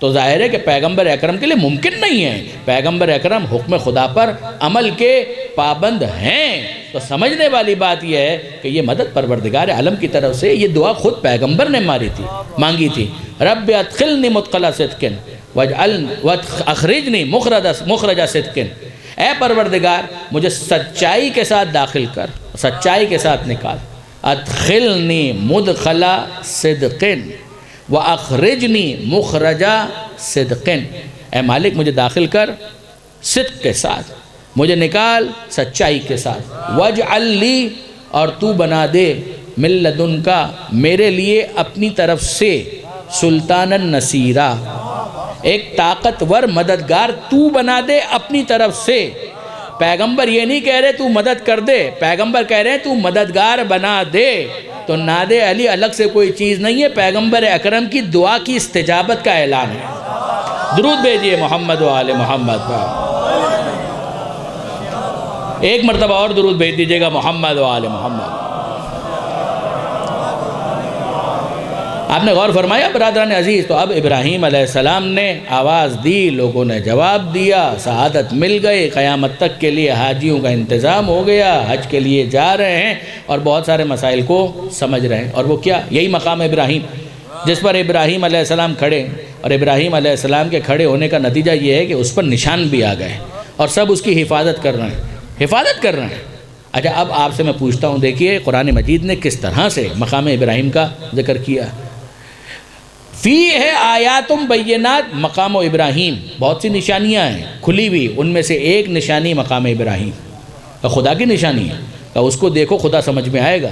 تو ظاہر ہے کہ پیغمبر اکرم کے لیے ممکن نہیں ہے. پیغمبر اکرم حکم خدا پر عمل کے پابند ہیں. تو سمجھنے والی بات یہ ہے کہ یہ مدد پروردگار عالم کی طرف سے، یہ دعا خود پیغمبر نے مانگی تھی. رب ادخلنی مدخل صدق واخرجنی مخرج صدق. اے پروردگار مجھے سچائی کے ساتھ داخل کر، سچائی کے ساتھ نکال. ادخلنی مدخل صدق وَأَخْرِجْنِي مُخْرَجَ صِدْقٍ. اے مالک مجھے داخل کر صدق کے ساتھ، مجھے نکال سچائی کے ساتھ. وَاجْعَلْ لِي، اور تو بنا دے مِن لَدُنْکَ، میرے لیے اپنی طرف سے سلطانًا نصیرا، ایک طاقتور مددگار تو بنا دے اپنی طرف سے. پیغمبر یہ نہیں کہہ رہے تو مدد کر دے، پیغمبر کہہ رہے ہیں تو مددگار بنا دے. تو ناد علی الگ سے کوئی چیز نہیں ہے، پیغمبر اکرم کی دعا کی استجابت کا اعلان ہے. درود بھیجئے محمد و آل محمد پر. ایک مرتبہ اور درود بھیج دیجئے گا محمد و آل محمد. آپ نے غور فرمایا برادران عزیز. تو اب ابراہیم علیہ السلام نے آواز دی، لوگوں نے جواب دیا، سعادت مل گئی. قیامت تک کے لیے حاجیوں کا انتظام ہو گیا، حج کے لیے جا رہے ہیں اور بہت سارے مسائل کو سمجھ رہے ہیں. اور وہ کیا؟ یہی مقام ابراہیم جس پر ابراہیم علیہ السلام کھڑے. اور ابراہیم علیہ السلام کے کھڑے ہونے کا نتیجہ یہ ہے کہ اس پر نشان بھی آ گئے اور سب اس کی حفاظت کر رہے ہیں. اچھا اب آپ سے میں پوچھتا ہوں، دیکھیے قرآن مجید نے کس طرح سے مقام ابراہیم کا ذکر کیا. فیہ آیات بینات، مقام ابراہیم بہت سی نشانیاں ہیں کھلی ہوئی، ان میں سے ایک نشانی مقام ابراہیم خدا کی نشانی ہے. کہ اس کو دیکھو خدا سمجھ میں آئے گا.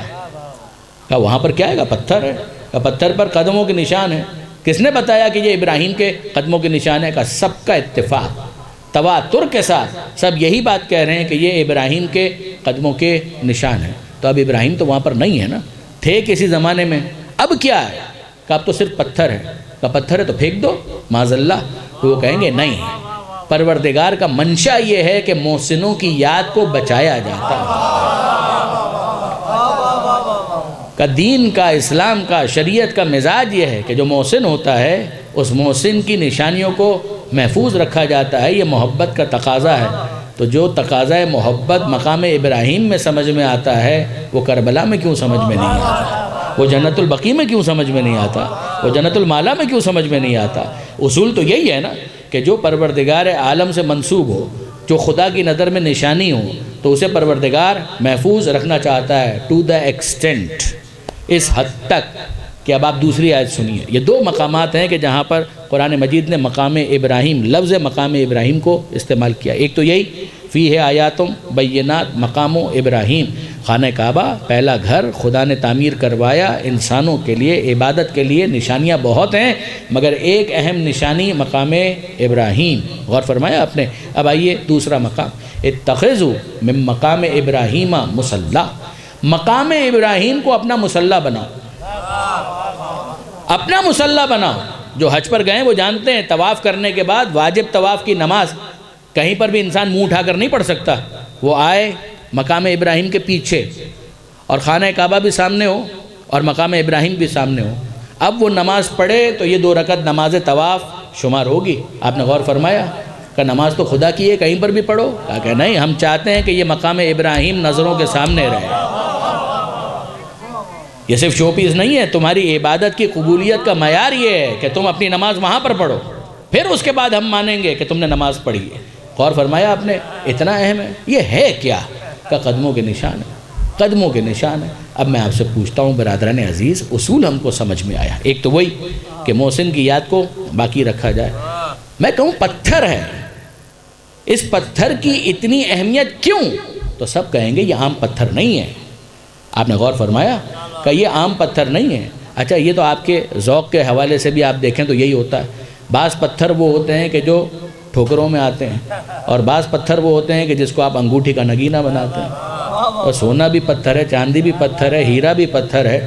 کہ وہاں پر کیا ہے گا؟ پتھر ہے. کہ پتھر پر قدموں کے نشان ہیں. کس نے بتایا کہ یہ ابراہیم کے قدموں کے نشان ہے؟ کہ سب کا اتفاق تواتر کے ساتھ سب یہی بات کہہ رہے ہیں کہ یہ ابراہیم کے قدموں کے نشان ہیں. تو اب ابراہیم تو وہاں پر نہیں ہے نا، تھے کسی زمانے میں. اب کیا ہے؟ کہ اب تو صرف پتھر ہے. کہ پتھر ہے تو پھینک دو معاذ اللہ. تو وہ کہیں گے نہیں، پروردگار کا منشا یہ ہے کہ محسنوں کی یاد کو بچایا جاتا ہے. کہ دین کا، اسلام کا، شریعت کا مزاج یہ ہے کہ جو محسن ہوتا ہے اس محسن کی نشانیوں کو محفوظ رکھا جاتا ہے. یہ محبت کا تقاضا ہے. تو جو تقاضا محبت مقام ابراہیم میں سمجھ میں آتا ہے وہ کربلا میں کیوں سمجھ میں نہیں آتا؟ وہ جنت البقیع میں کیوں سمجھ میں نہیں آتا؟ وہ جنت المالا میں کیوں سمجھ میں نہیں آتا؟ اصول تو یہی ہے نا کہ جو پروردگار عالم سے منسوب ہو، جو خدا کی نظر میں نشانی ہو، تو اسے پروردگار محفوظ رکھنا چاہتا ہے. ٹو دا ایکسٹینٹ، اس حد تک کہ اب آپ دوسری آیت سنیے. یہ دو مقامات ہیں کہ جہاں پر قرآن مجید نے مقام ابراہیم، لفظ مقام ابراہیم کو استعمال کیا. ایک تو یہی فیہ آیات بینات مقام ابراہیم، خانہ کعبہ پہلا گھر خدا نے تعمیر کروایا انسانوں کے لیے، عبادت کے لیے. نشانیاں بہت ہیں مگر ایک اہم نشانی مقام ابراہیم. غور فرمایا آپ نے. اب آئیے دوسرا مقام، اتخذوا من مقام ابراہیم مصلی. مقام ابراہیم کو اپنا مصلی بناؤ، اپنا مصلی بناؤ. جو حج پر گئے وہ جانتے ہیں طواف کرنے کے بعد واجب طواف کی نماز کہیں پر بھی انسان منہ اٹھا کر نہیں پڑھ سکتا. وہ آئے مقام ابراہیم کے پیچھے اور خانہ کعبہ بھی سامنے ہو اور مقام ابراہیم بھی سامنے ہو. اب وہ نماز پڑھے تو یہ 2 رکعت نماز طواف شمار ہوگی. آپ نے غور فرمایا کہ نماز تو خدا کی ہے، کہیں پر بھی پڑھو. کہا کہ نہیں، ہم چاہتے ہیں کہ یہ مقام ابراہیم نظروں کے سامنے رہے. یہ صرف شو پیس نہیں ہے، تمہاری عبادت کی قبولیت کا معیار یہ ہے کہ تم اپنی نماز وہاں پر پڑھو، پھر اس کے بعد ہم مانیں گے کہ تم نے نماز پڑھی ہے. غور فرمایا آپ نے، اتنا اہم ہے. یہ ہے کیا؟ کہ قدموں کے نشان ہے، قدموں کے نشان ہے. اب میں آپ سے پوچھتا ہوں برادران عزیز، اصول ہم کو سمجھ میں آیا. ایک تو وہی کہ محسن کی یاد کو باقی رکھا جائے. میں کہوں پتھر ہے، اس پتھر کی اتنی اہمیت کیوں؟ تو سب کہیں گے یہ عام پتھر نہیں ہے. آپ نے غور فرمایا کہ یہ عام پتھر نہیں ہے. اچھا، یہ تو آپ کے ذوق کے حوالے سے بھی آپ دیکھیں تو یہی ہوتا ہے. بعض پتھر وہ ہوتے ہیں کہ جو ٹھوکروں میں آتے ہیں، اور بعض پتھر وہ ہوتے ہیں کہ جس کو آپ انگوٹھی کا نگینہ بناتے ہیں. اور سونا بھی پتھر ہے، چاندی بھی پتھر ہے، ہیرا بھی پتھر ہے،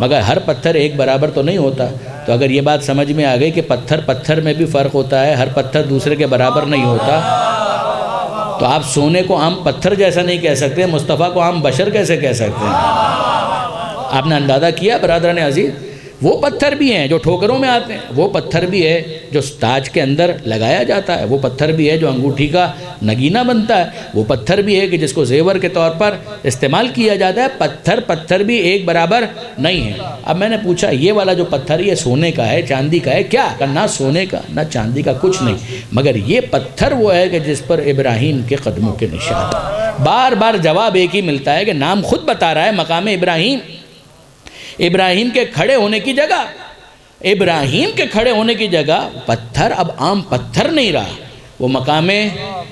مگر ہر پتھر ایک برابر تو نہیں ہوتا. تو اگر یہ بات سمجھ میں آ گئی کہ پتھر میں بھی فرق ہوتا ہے، ہر پتھر دوسرے کے برابر نہیں ہوتا، تو آپ سونے کو عام پتھر جیسا نہیں کہہ سکتے، مصطفیٰ کو عام بشر کیسے کہہ سکتے ہیں؟ آپ نے اندازہ کیا برادران عزیز؟ وہ پتھر بھی ہیں جو ٹھوکروں میں آتے ہیں، وہ پتھر بھی ہے جو تاج کے اندر لگایا جاتا ہے، وہ پتھر بھی ہے جو انگوٹھی کا نگینہ بنتا ہے، وہ پتھر بھی ہے کہ جس کو زیور کے طور پر استعمال کیا جاتا ہے. پتھر بھی ایک برابر نہیں ہے. اب میں نے پوچھا یہ والا جو پتھر یہ سونے کا ہے، چاندی کا ہے کیا؟ کہ نہ سونے کا نہ چاندی کا، کچھ نہیں، مگر یہ پتھر وہ ہے کہ جس پر ابراہیم کے قدموں کے نشان. بار بار جواب ایک ہی ملتا ہے کہ نام خود بتا رہا ہے، مقام ابراہیم، ابراہیم کے کھڑے ہونے کی جگہ. ابراہیم کے کھڑے ہونے کی جگہ پتھر اب عام پتھر نہیں رہا، وہ مقام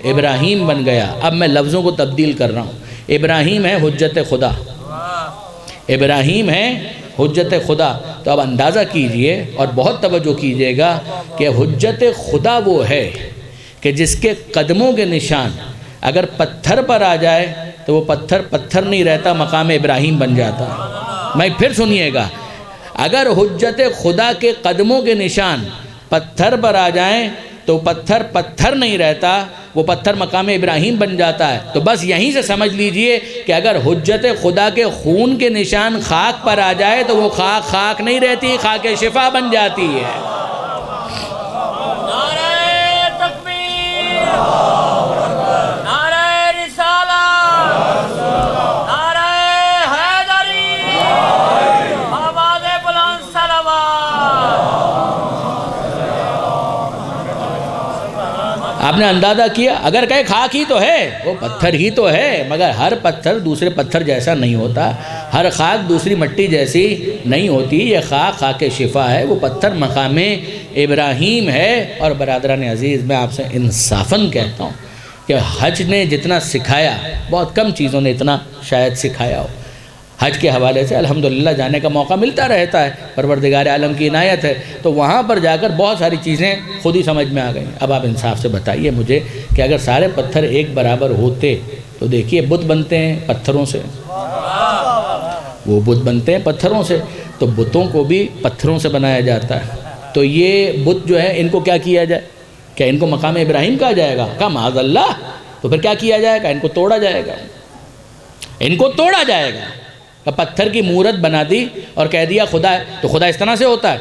ابراہیم بن گیا. اب میں لفظوں کو تبدیل کر رہا ہوں. ابراہیم ہے حجت خدا، ابراہیم ہے حجت خدا. تو اب اندازہ کیجئے اور بہت توجہ کیجئے گا کہ حجت خدا وہ ہے کہ جس کے قدموں کے نشان اگر پتھر پر آ جائے تو وہ پتھر نہیں رہتا، مقام ابراہیم بن جاتا. میں پھر سنیے گا، اگر حجت خدا کے قدموں کے نشان پتھر پر آ جائیں تو پتھر نہیں رہتا، وہ پتھر مقام ابراہیم بن جاتا ہے. تو بس یہیں سے سمجھ لیجئے کہ اگر حجت خدا کے خون کے نشان خاک پر آ جائے تو وہ خاک نہیں رہتی، خاک شفا بن جاتی ہے. نعرہ تکبیر، نعرہ رسالت، نعرہ حیدری، آواز بلند صلوات. آپ نے اندازہ کیا، اگر کہے خاک ہی تو ہے، وہ پتھر ہی تو ہے، مگر ہر پتھر دوسرے پتھر جیسا نہیں ہوتا، ہر خاک دوسری مٹی جیسی نہیں ہوتی. یہ خاک شفا ہے، وہ پتھر مقام ابراہیم ہے. اور برادران عزیز، میں آپ سے انصافاً کہتا ہوں کہ حج نے جتنا سکھایا، بہت کم چیزوں نے اتنا شاید سکھایا ہو. حج کے حوالے سے الحمدللہ جانے کا موقع ملتا رہتا ہے، پروردگار عالم کی عنایت ہے، تو وہاں پر جا کر بہت ساری چیزیں خود ہی سمجھ میں آ گئیں. اب آپ انصاف سے بتائیے مجھے کہ اگر سارے پتھر ایک برابر ہوتے تو دیکھیے بت بنتے ہیں پتھروں سے، وہ بت بنتے ہیں پتھروں سے، تو بتوں کو بھی پتھروں سے بنایا جاتا ہے. تو یہ بت جو ہے ان کو کیا کیا جائے؟ کیا ان کو مقام ابراہیم کہا جائے گا؟ کہا معاذ اللہ. تو پھر کیا کیا جائے گا؟ ان کو توڑا جائے گا، ان کو توڑا جائے گا. پتھر کی مورت بنا دی اور کہہ دیا خدا ہے. تو خدا اس طرح سے ہوتا ہے؟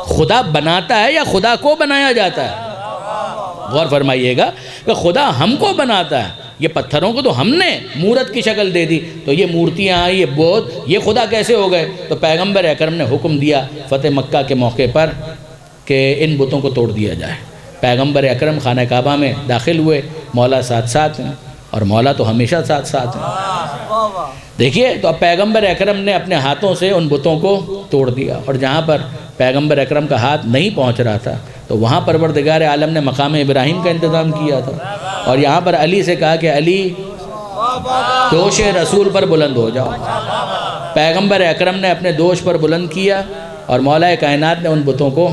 خدا بناتا ہے یا خدا کو بنایا جاتا ہے؟ غور فرمائیے گا کہ خدا ہم کو بناتا ہے. یہ پتھروں کو تو ہم نے مورت کی شکل دے دی، تو یہ مورتیاں، یہ بت، یہ خدا کیسے ہو گئے؟ تو پیغمبر اکرم نے حکم دیا فتح مکہ کے موقع پر کہ ان بتوں کو توڑ دیا جائے. پیغمبر اکرم خانہ کعبہ میں داخل ہوئے، مولا ساتھ ہیں، اور مولا تو ہمیشہ ساتھ ہیں. دیکھیے، تو اب پیغمبر اکرم نے اپنے ہاتھوں سے ان بتوں کو توڑ دیا، اور جہاں پر پیغمبر اکرم کا ہاتھ نہیں پہنچ رہا تھا تو وہاں پروردگار عالم نے مقام ابراہیم کا انتظام کیا تھا. اور یہاں پر علی سے کہا کہ علی دوش رسول پر بلند ہو جاؤ. پیغمبر اکرم نے اپنے دوش پر بلند کیا اور مولا کائنات نے ان بتوں کو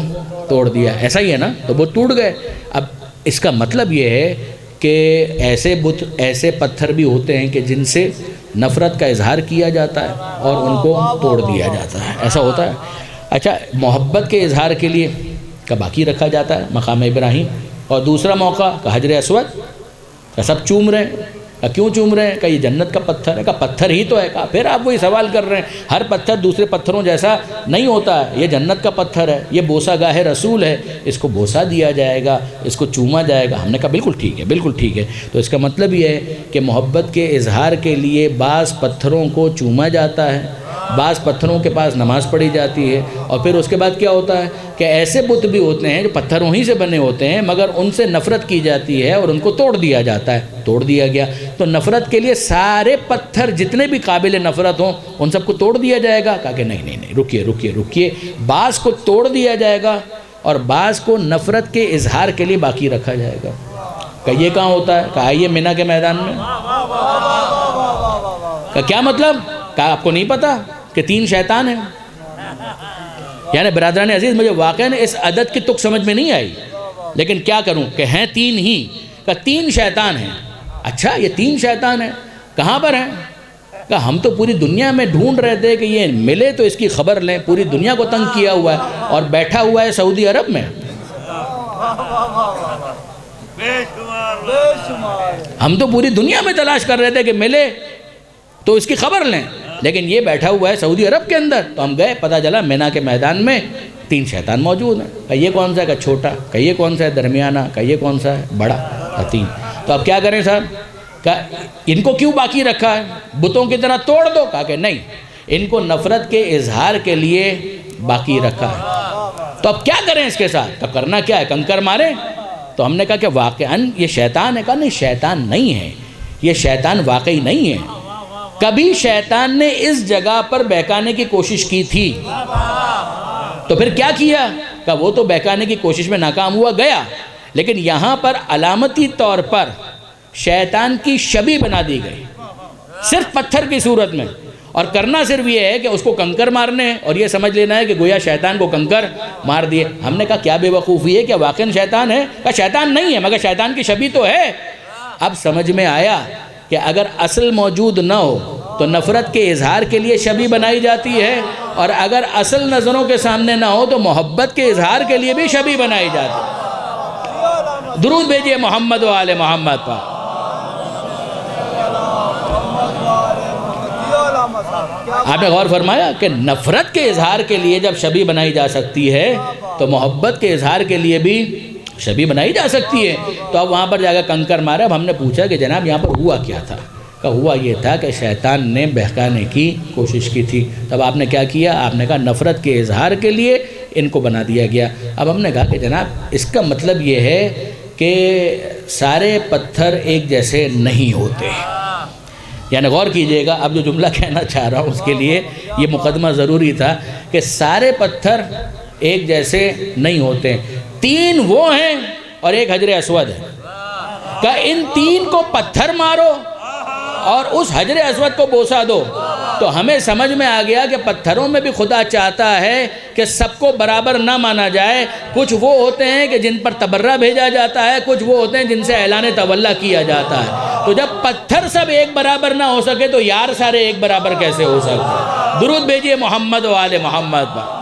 توڑ دیا. ایسا ہی ہے نا؟ تو بت ٹوٹ گئے. اب اس کا مطلب یہ ہے کہ ایسے بت، ایسے پتھر بھی ہوتے ہیں کہ جن سے نفرت کا اظہار کیا جاتا ہے اور ان کو توڑ دیا جاتا ہے. ایسا ہوتا ہے. اچھا، محبت کے اظہار کے لیے کا باقی رکھا جاتا ہے مقام ابراہیم. اور دوسرا موقع کا حجر اسود کا سب چوم رہے ہیں، کہا کیوں چوم رہے ہیں؟ کہا یہ جنت کا پتھر ہے۔ کہا پتھر ہی تو ہے۔ کہا پھر آپ وہی سوال کر رہے ہیں، ہر پتھر دوسرے پتھروں جیسا نہیں ہوتا ہے، یہ جنت کا پتھر ہے، یہ بوسہ گاہ رسول ہے، اس کو بوسہ دیا جائے گا، اس کو چوما جائے گا۔ ہم نے کہا بالکل ٹھیک ہے، بالکل ٹھیک ہے۔ تو اس کا مطلب یہ ہے کہ محبت کے اظہار کے لیے بعض پتھروں کو چوما جاتا ہے، بعض پتھروں کے پاس نماز پڑھی جاتی ہے، اور پھر اس کے بعد کیا ہوتا ہے کہ ایسے بت بھی ہوتے ہیں جو پتھروں ہی سے بنے ہوتے ہیں مگر ان سے نفرت کی جاتی ہے اور ان کو توڑ دیا جاتا ہے۔ توڑ دیا گیا تو نفرت کے لیے سارے پتھر جتنے بھی قابل نفرت ہوں ان سب کو توڑ دیا جائے گا؟ کہا کہ نہیں، رکیے، بعض کو توڑ دیا جائے گا اور بعض کو نفرت کے اظہار کے لیے باقی رکھا جائے گا۔ کہ یہ کہاں ہوتا ہے؟ کہا آئیے مینا کے میدان میں۔ کہ کیا مطلب؟ کہا آپ کو نہیں پتا کہ 3 شیطان ہیں؟ یعنی برادران عزیز مجھے واقعاً اس عدد کی تک سمجھ میں نہیں آئی، لیکن کیا کروں کہ ہیں 3 ہی۔ کہ 3 شیطان ہیں۔ اچھا یہ 3 شیطان ہیں، کہاں پر ہیں؟ کہ ہم تو پوری دنیا میں ڈھونڈ رہے تھے کہ یہ ملے تو اس کی خبر لیں، پوری دنیا کو تنگ کیا ہوا ہے اور بیٹھا ہوا ہے سعودی عرب میں۔ ہم تو پوری دنیا میں تلاش کر رہے تھے کہ ملے تو اس کی خبر لیں، لیکن یہ بیٹھا ہوا ہے سعودی عرب کے اندر۔ تو ہم گئے، پتہ چلا مینا کے میدان میں 3 شیطان موجود ہیں۔ کہ یہ کون سا ہے؟ کہ چھوٹا۔ کہ یہ کون سا ہے؟ درمیانہ۔ کہ یہ کون سا ہے؟ بڑا۔ 3۔ تو اب کیا کریں صاحب؟ کہ ان کو کیوں باقی رکھا ہے؟ بتوں کی طرح توڑ دو؟ کہا کہ نہیں، ان کو نفرت کے اظہار کے لیے باقی رکھا ہے۔ تو اب کیا کریں اس کے ساتھ؟ کہ کرنا کیا ہے؟ کنکر ماریں؟ تو ہم نے کہا کہ واقعاً یہ شیطان ہے؟ کہا نہیں شیطان نہیں ہے، یہ شیطان واقعی نہیں ہے۔ کبھی شیطان نے اس جگہ پر بہکانے کی کوشش کی تھی، تو پھر کیا کیا؟ کہ وہ تو بہکانے کی کوشش میں ناکام ہوا گیا، لیکن یہاں پر علامتی طور پر شیطان کی شبیہ بنا دی گئی، صرف پتھر کی صورت میں، اور کرنا صرف یہ ہے کہ اس کو کنکر مارنے ہیں اور یہ سمجھ لینا ہے کہ گویا شیطان کو کنکر مار دیے۔ ہم نے کہا کیا بے وقوفی ہے، کیا واقعاً شیطان ہے؟ کہا شیطان نہیں ہے مگر شیطان کی شبیہ تو ہے۔ اب سمجھ میں آیا کہ اگر اصل موجود نہ ہو تو نفرت کے اظہار کے لیے شبیہ بنائی جاتی ہے، اور اگر اصل نظروں کے سامنے نہ ہو تو محبت کے اظہار کے لیے بھی شبیہ بنائی جاتی ہے۔ درود بھیجئے محمد و آل محمد پر۔ آپ نے غور فرمایا کہ نفرت کے اظہار کے لیے جب شبیہ بنائی جا سکتی ہے تو محبت کے اظہار کے لیے بھی شبیہ بنائی جا سکتی ہے۔ تو اب وہاں پر جا کر کنکر مارا۔ اب ہم نے پوچھا کہ جناب یہاں پر ہوا کیا تھا؟ کہ ہوا یہ تھا کہ شیطان نے بہکانے کی کوشش کی تھی۔ تب آپ نے کیا کیا؟ آپ نے کہا نفرت کے اظہار کے لیے ان کو بنا دیا گیا۔ اب ہم نے کہا کہ جناب اس کا مطلب یہ ہے کہ سارے پتھر ایک جیسے نہیں ہوتے۔ یعنی غور کیجئے گا، اب جو جملہ کہنا چاہ رہا ہوں اس کے لیے یہ مقدمہ ضروری تھا کہ سارے پتھر ایک جیسے نہیں ہوتے۔ 3 وہ ہیں اور ایک حجر اسود ہے۔ کہ ان 3 کو پتھر مارو اور اس حجر اسود کو بوسہ دو، تو ہمیں سمجھ میں آ گیا کہ پتھروں میں بھی خدا چاہتا ہے کہ سب کو برابر نہ مانا جائے۔ کچھ وہ ہوتے ہیں کہ جن پر تبرہ بھیجا جاتا ہے، کچھ وہ ہوتے ہیں جن سے اعلان تولا کیا جاتا ہے۔ تو جب پتھر سب ایک برابر نہ ہو سکے تو یار سارے ایک برابر کیسے ہو سکتے؟ درود بھیجئے محمد و آل محمد پر۔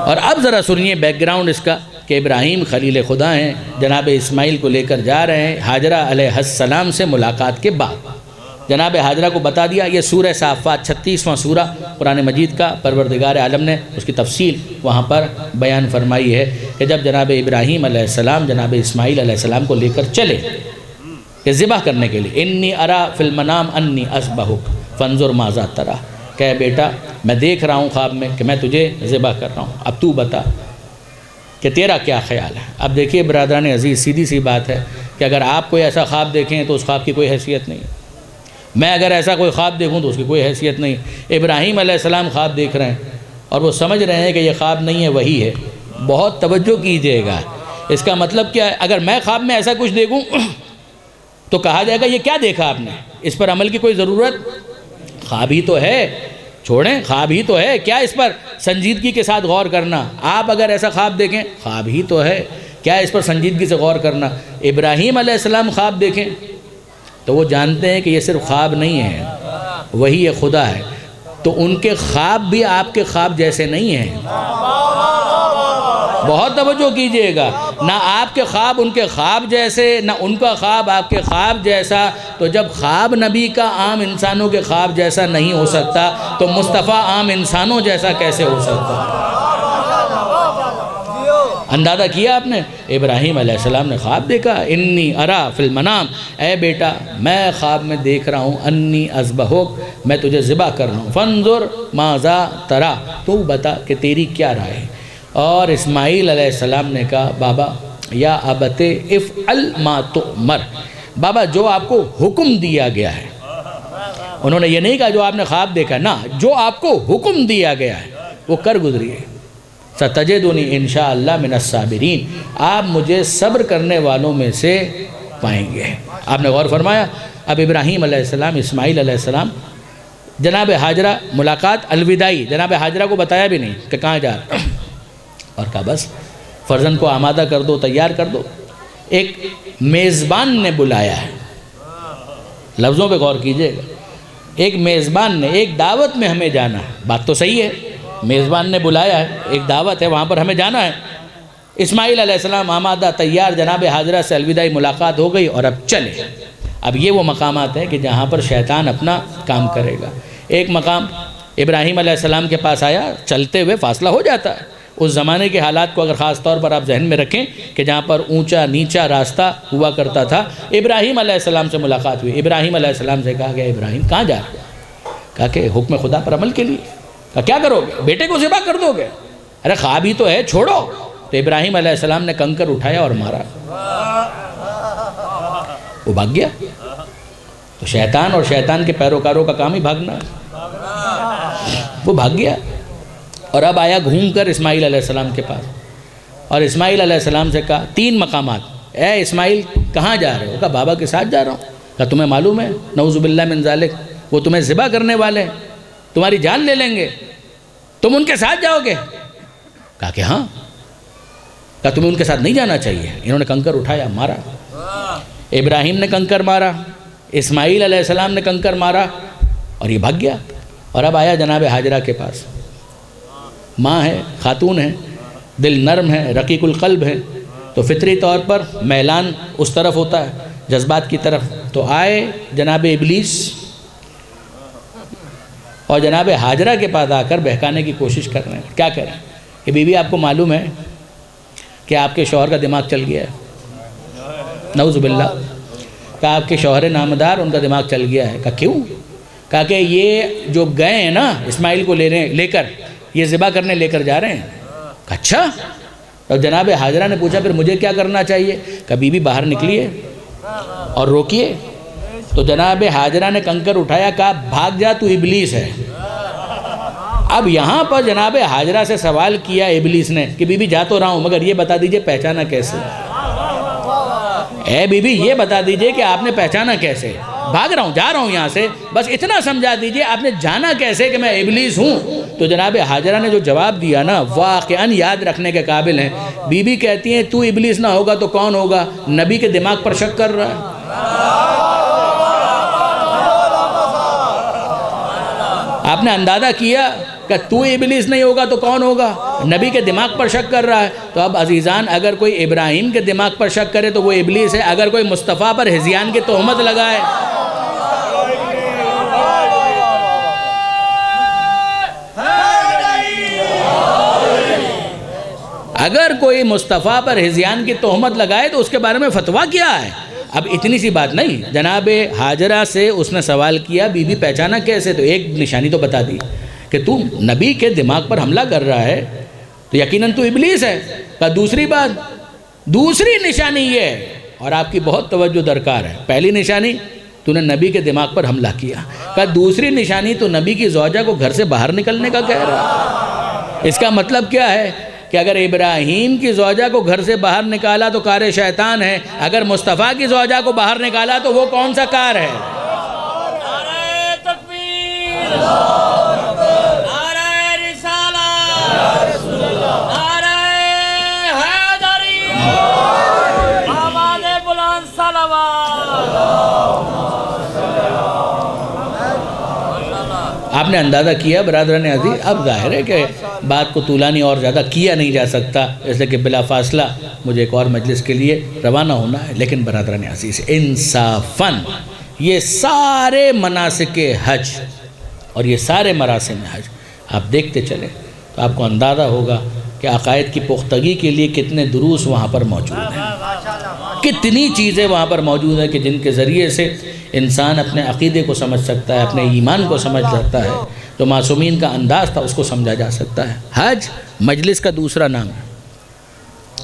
اور اب ذرا سنیے بیک گراؤنڈ اس کا کہ ابراہیم خلیل خدا ہیں، جناب اسماعیل کو لے کر جا رہے ہیں ہاجرہ علیہ السلام سے ملاقات کے بعد۔ جناب ہاجرہ کو بتا دیا، یہ سورہ صافات 36واں سورہ قرآن مجید کا پروردگار عالم نے اس کی تفصیل وہاں پر بیان فرمائی ہے کہ جب جناب ابراہیم علیہ السلام جناب اسماعیل علیہ السلام کو لے کر چلے کہ ذبح کرنے کے لیے، انی ارا فی المنام انی اذبحک فانظر ماذا تری، کہ بیٹا میں دیکھ رہا ہوں خواب میں کہ میں تجھے ذبح کر رہا ہوں، اب تو بتا کہ تیرا کیا خیال ہے۔ اب دیکھیے برادران عزیز، سیدھی سی بات ہے کہ اگر آپ کوئی ایسا خواب دیکھیں تو اس خواب کی کوئی حیثیت نہیں، میں اگر ایسا کوئی خواب دیکھوں تو اس کی کوئی حیثیت نہیں۔ ابراہیم علیہ السلام خواب دیکھ رہے ہیں اور وہ سمجھ رہے ہیں کہ یہ خواب نہیں ہے، وہی ہے۔ بہت توجہ کیجئے گا، اس کا مطلب کیا ہے؟ اگر میں خواب میں ایسا کچھ دیکھوں تو کہا جائے گا یہ کیا دیکھا آپ نے، اس پر عمل کی کوئی ضرورت؟ خواب ہی تو ہے، چھوڑیں، خواب ہی تو ہے، کیا اس پر سنجیدگی کے ساتھ غور کرنا؟ آپ اگر ایسا خواب دیکھیں، خواب ہی تو ہے، کیا اس پر سنجیدگی سے غور کرنا؟ ابراہیم علیہ السلام خواب دیکھیں تو وہ جانتے ہیں کہ یہ صرف خواب نہیں ہے، وہی یہ خدا ہے، تو ان کے خواب بھی آپ کے خواب جیسے نہیں ہیں۔ بہت توجہ کیجئے گا، نہ آپ کے خواب ان کے خواب جیسے، نہ ان کا خواب آپ کے خواب جیسا. تو جب خواب نبی کا عام انسانوں کے خواب جیسا نہیں ہو سکتا تو مصطفیٰ عام انسانوں جیسا کیسے ہو سکتا؟ اندازہ کیا آپ نے؟ ابراہیم علیہ السلام نے خواب دیکھا، انی ارا فی المنام، اے بیٹا میں خواب میں دیکھ رہا ہوں، انی اذبحک، میں تجھے ذبح کر رہا ہوں، فانظر ماذا تری، تو بتا کہ تیری کیا رائے ہے. اور اسماعیل علیہ السلام نے کہا بابا یا ابت افعل ما تؤمر، بابا جو آپ کو حکم دیا گیا ہے. انہوں نے یہ نہیں کہا جو آپ نے خواب دیکھا، نہ جو آپ کو حکم دیا گیا ہے وہ کر گزریے. ستجدنی انشاءاللہ من الصابرین، آپ مجھے صبر کرنے والوں میں سے پائیں گے. آپ نے غور فرمایا، اب ابراہیم علیہ السلام، اسماعیل علیہ السلام، جناب حاجرہ ملاقات الوداعی، جناب حاجرہ کو بتایا بھی نہیں کہ کہاں جا رہا، اور کہا بس فرزند کو آمادہ کر دو، تیار کر دو. ایک میزبان نے بلایا ہے، لفظوں پہ غور کیجئے گا، ایک میزبان نے، ایک دعوت میں ہمیں جانا ہے. بات تو صحیح ہے، میزبان نے بلایا ہے، ایک دعوت ہے، وہاں پر ہمیں جانا ہے. اسماعیل علیہ السلام آمادہ تیار، جناب حاجرہ سے الوداعی ملاقات ہو گئی اور اب چلے. اب یہ وہ مقامات ہیں کہ جہاں پر شیطان اپنا کام کرے گا. ایک مقام ابراہیم علیہ السلام کے پاس آیا، چلتے ہوئے فاصلہ ہو جاتا ہے. اس زمانے کے حالات کو اگر خاص طور پر آپ ذہن میں رکھیں کہ جہاں پر اونچا نیچا راستہ ہوا کرتا تھا، ابراہیم علیہ السلام سے ملاقات ہوئی. ابراہیم علیہ السلام سے کہا گیا ابراہیم کہاں جا رہے ہیں؟ کہا کہ حکم خدا پر عمل کے لیے. کہا کیا کرو گے؟ بیٹے کو ذبح کر دو گے؟ ارے خواب ہی تو ہے، چھوڑو. تو ابراہیم علیہ السلام نے کنکر اٹھایا اور مارا، وہ بھاگ گیا. تو شیطان اور شیطان کے پیروکاروں کا کام ہی بھاگنا ہے. وہ بھاگ گیا اور اب آیا گھوم کر اسماعیل علیہ السلام کے پاس، اور اسماعیل علیہ السلام سے کہا 3 مقامات، اے اسماعیل کہاں جا رہے ہو؟ کہا بابا کے ساتھ جا رہا ہوں. کہا تمہیں معلوم ہے نعوذ باللہ من ذالک وہ تمہیں ذبح کرنے والے ہیں، تمہاری جان لے لیں گے، تم ان کے ساتھ جاؤ گے؟ کہا کہ ہاں. کہا تمہیں ان کے ساتھ نہیں جانا چاہیے. انہوں نے کنکر اٹھایا، مارا. ابراہیم نے کنکر مارا، اسماعیل علیہ السلام نے کنکر مارا، اور یہ بھاگ گیا. اور اب آیا جناب حاجرہ کے پاس. ماں ہے، خاتون ہے، دل نرم ہے، رقیق القلب ہے، تو فطری طور پر میلان اس طرف ہوتا ہے، جذبات کی طرف. تو آئے جناب ابلیس اور جناب حاجرہ کے پاس آ کر بہکانے کی کوشش کر رہے ہیں. کیا کریں کہ بی بی آپ کو معلوم ہے کہ آپ کے شوہر کا دماغ چل گیا ہے، نعوذ باللہ. کہا آپ کے شوہر نامدار، ان کا دماغ چل گیا ہے. کہا کیوں؟ کہا کہ یہ جو گئے ہیں نا اسماعیل کو لے کر یہ ذبح کرنے لے کر جا رہے ہیں. کہا اچھا. اور جناب حاجرہ نے پوچھا پھر مجھے کیا کرنا چاہیے؟ کہا بی بی باہر نکلیے اور روکیے. تو جناب حاجرہ نے کنکر اٹھایا، کہا بھاگ جا تو ابلیس ہے. اب یہاں پر جناب حاجرہ سے سوال کیا ابلیس نے کہ بی بی جا تو رہا ہوں مگر یہ بتا دیجئے پہچانا کیسے؟ اے بی بی یہ بتا دیجئے کہ آپ نے پہچانا کیسے؟ بھاگ رہا ہوں، جا رہا ہوں یہاں سے، بس اتنا سمجھا دیجئے آپ نے جانا کیسے کہ میں ابلیس ہوں؟ تو جناب حاجرہ نے جو جواب دیا نا واقعاً یاد رکھنے کے قابل ہیں. بی بی کہتی ہیں تو ابلیس نہ ہوگا تو کون ہوگا؟ نبی کے دماغ پر شک کر رہا ہے. آپ نے اندازہ کیا کہ تو ابلیس نہیں ہوگا تو کون ہوگا؟ نبی کے دماغ پر شک کر رہا ہے. تو اب عزیزان اگر کوئی ابراہیم کے دماغ پر شک کرے تو وہ ابلیس ہے، اگر کوئی مصطفیٰ پر ہذیان کی تہمت لگائے، اگر کوئی مصطفیٰ پر ہذیان کی تہمت لگائے تو اس کے بارے میں فتویٰ کیا ہے؟ اب اتنی سی بات نہیں. جناب حاجرہ سے اس نے سوال کیا بی بی پہچانا کیسے؟ تو ایک نشانی تو بتا دی کہ تو نبی کے دماغ پر حملہ کر رہا ہے تو یقیناً تو ابلیس ہے. کہا دوسری بات، دوسری نشانی یہ ہے اور آپ کی بہت توجہ درکار ہے. پہلی نشانی تو نے نبی کے دماغ پر حملہ کیا. کہا دوسری نشانی تو نبی کی زوجہ کو گھر سے باہر نکلنے کا کہہ رہا. اس کا مطلب کیا ہے کہ اگر ابراہیم کی زوجہ کو گھر سے باہر نکالا تو کار شیطان ہے، اگر مصطفیٰ کی زوجہ کو باہر نکالا تو وہ کون سا کار ہے؟ نعرہ تکبیر، نعرہ رسالت، نعرہ حیدری، آواز بلند صلوات. آپ نے اندازہ کیا برادران عزیز، اب ظاہر ہے کہ بات کو طولانی اور زیادہ کیا نہیں جا سکتا، اس لیے کہ بلا فاصلہ مجھے ایک اور مجلس کے لیے روانہ ہونا ہے۔ لیکن برادران عزیز، انصافاً یہ سارے مناسک حج اور یہ سارے مراسم حج آپ دیکھتے چلیں تو آپ کو اندازہ ہوگا کہ عقائد کی پختگی کے لیے کتنے دروس وہاں پر موجود ہیں، کتنی چیزیں وہاں پر موجود ہیں کہ جن کے ذریعے سے انسان اپنے عقیدے کو سمجھ سکتا ہے، اپنے ایمان کو سمجھ سکتا ہے، جو معصومین کا انداز تھا اس کو سمجھا جا سکتا ہے۔ حج مجلس کا دوسرا نام ہے،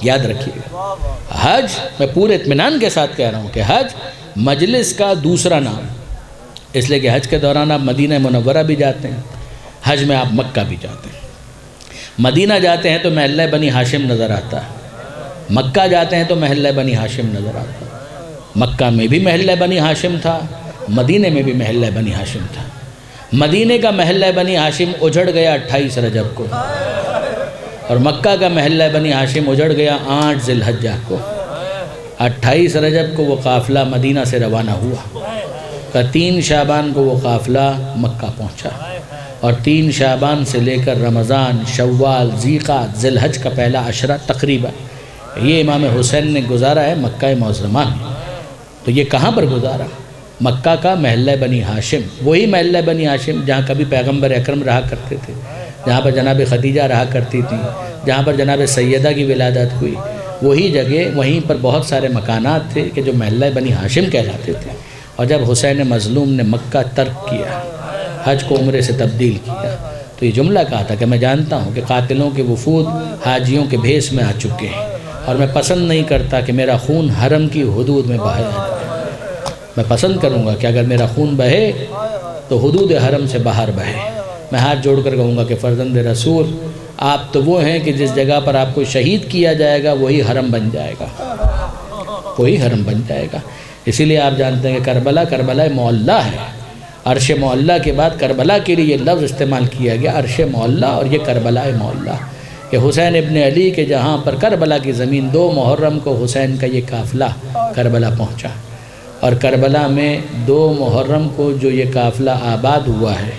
یاد رکھیے گا۔ حج، میں پورے اطمینان کے ساتھ کہہ رہا ہوں کہ حج مجلس کا دوسرا نام، اس لیے کہ حج کے دوران آپ مدینہ منورہ بھی جاتے ہیں، حج میں آپ مکہ بھی جاتے ہیں۔ مدینہ جاتے ہیں تو محلہ بنی ہاشم نظر آتا ہے، مکہ جاتے ہیں تو محلہ بنی ہاشم نظر آتا ہے۔ مکہ میں بھی محلہ بنی ہاشم تھا، مدینہ میں بھی محلہ بنی ہاشم تھا۔ مدینہ کا محلہ بنی ہاشم اجڑ گیا 28 رجب کو، اور مکہ کا محلہ بنی ہاشم اجڑ گیا 8 ذی الحجہ کو۔ 28 رجب کو وہ قافلہ مدینہ سے روانہ ہوا، 3 شعبان کو وہ قافلہ مکہ پہنچا، اور 3 شعبان سے لے کر رمضان، شوال، ذیقعد، ذی الحج کا پہلا عشرہ تقریباً یہ امام حسین نے گزارا ہے مکہ معظمہ میں۔ تو یہ کہاں پر گزارا؟ مکہ کا محلہ بنی ہاشم، وہی محلہ بنی ہاشم جہاں کبھی پیغمبر اکرم رہا کرتے تھے، جہاں پر جناب خدیجہ رہا کرتی تھیں، جہاں پر جناب سیدہ کی ولادت ہوئی، وہی جگہ، وہیں پر بہت سارے مکانات تھے کہ جو محلہ بنی ہاشم کہلاتے تھے۔ اور جب حسین مظلوم نے مکہ ترک کیا، حج کو عمرے سے تبدیل کیا، تو یہ جملہ کہا تھا کہ میں جانتا ہوں کہ قاتلوں کے وفود حاجیوں کے بھیس میں آ چکے ہیں، اور میں پسند نہیں کرتا کہ میرا خون حرم کی حدود میں بہے۔ میں پسند کروں گا کہ اگر میرا خون بہے تو حدود حرم سے باہر بہے۔ میں ہاتھ جوڑ کر کہوں گا کہ فرزند رسول، آپ تو وہ ہیں کہ جس جگہ پر آپ کو شہید کیا جائے گا وہی حرم بن جائے گا، وہی حرم بن جائے گا۔ اسی لیے آپ جانتے ہیں کہ کربلا معلّہ ہے، عرش معلّہ کے بعد کربلا کے لیے یہ لفظ استعمال کیا گیا، عرش معلّہ، اور یہ کربلا معلّہ کہ حسین ابن علی کے جہاں پر کربلا کی زمین 2 محرم کو حسین کا یہ قافلہ کربلا پہنچا، اور کربلا میں 2 محرم کو جو یہ قافلہ آباد ہوا ہے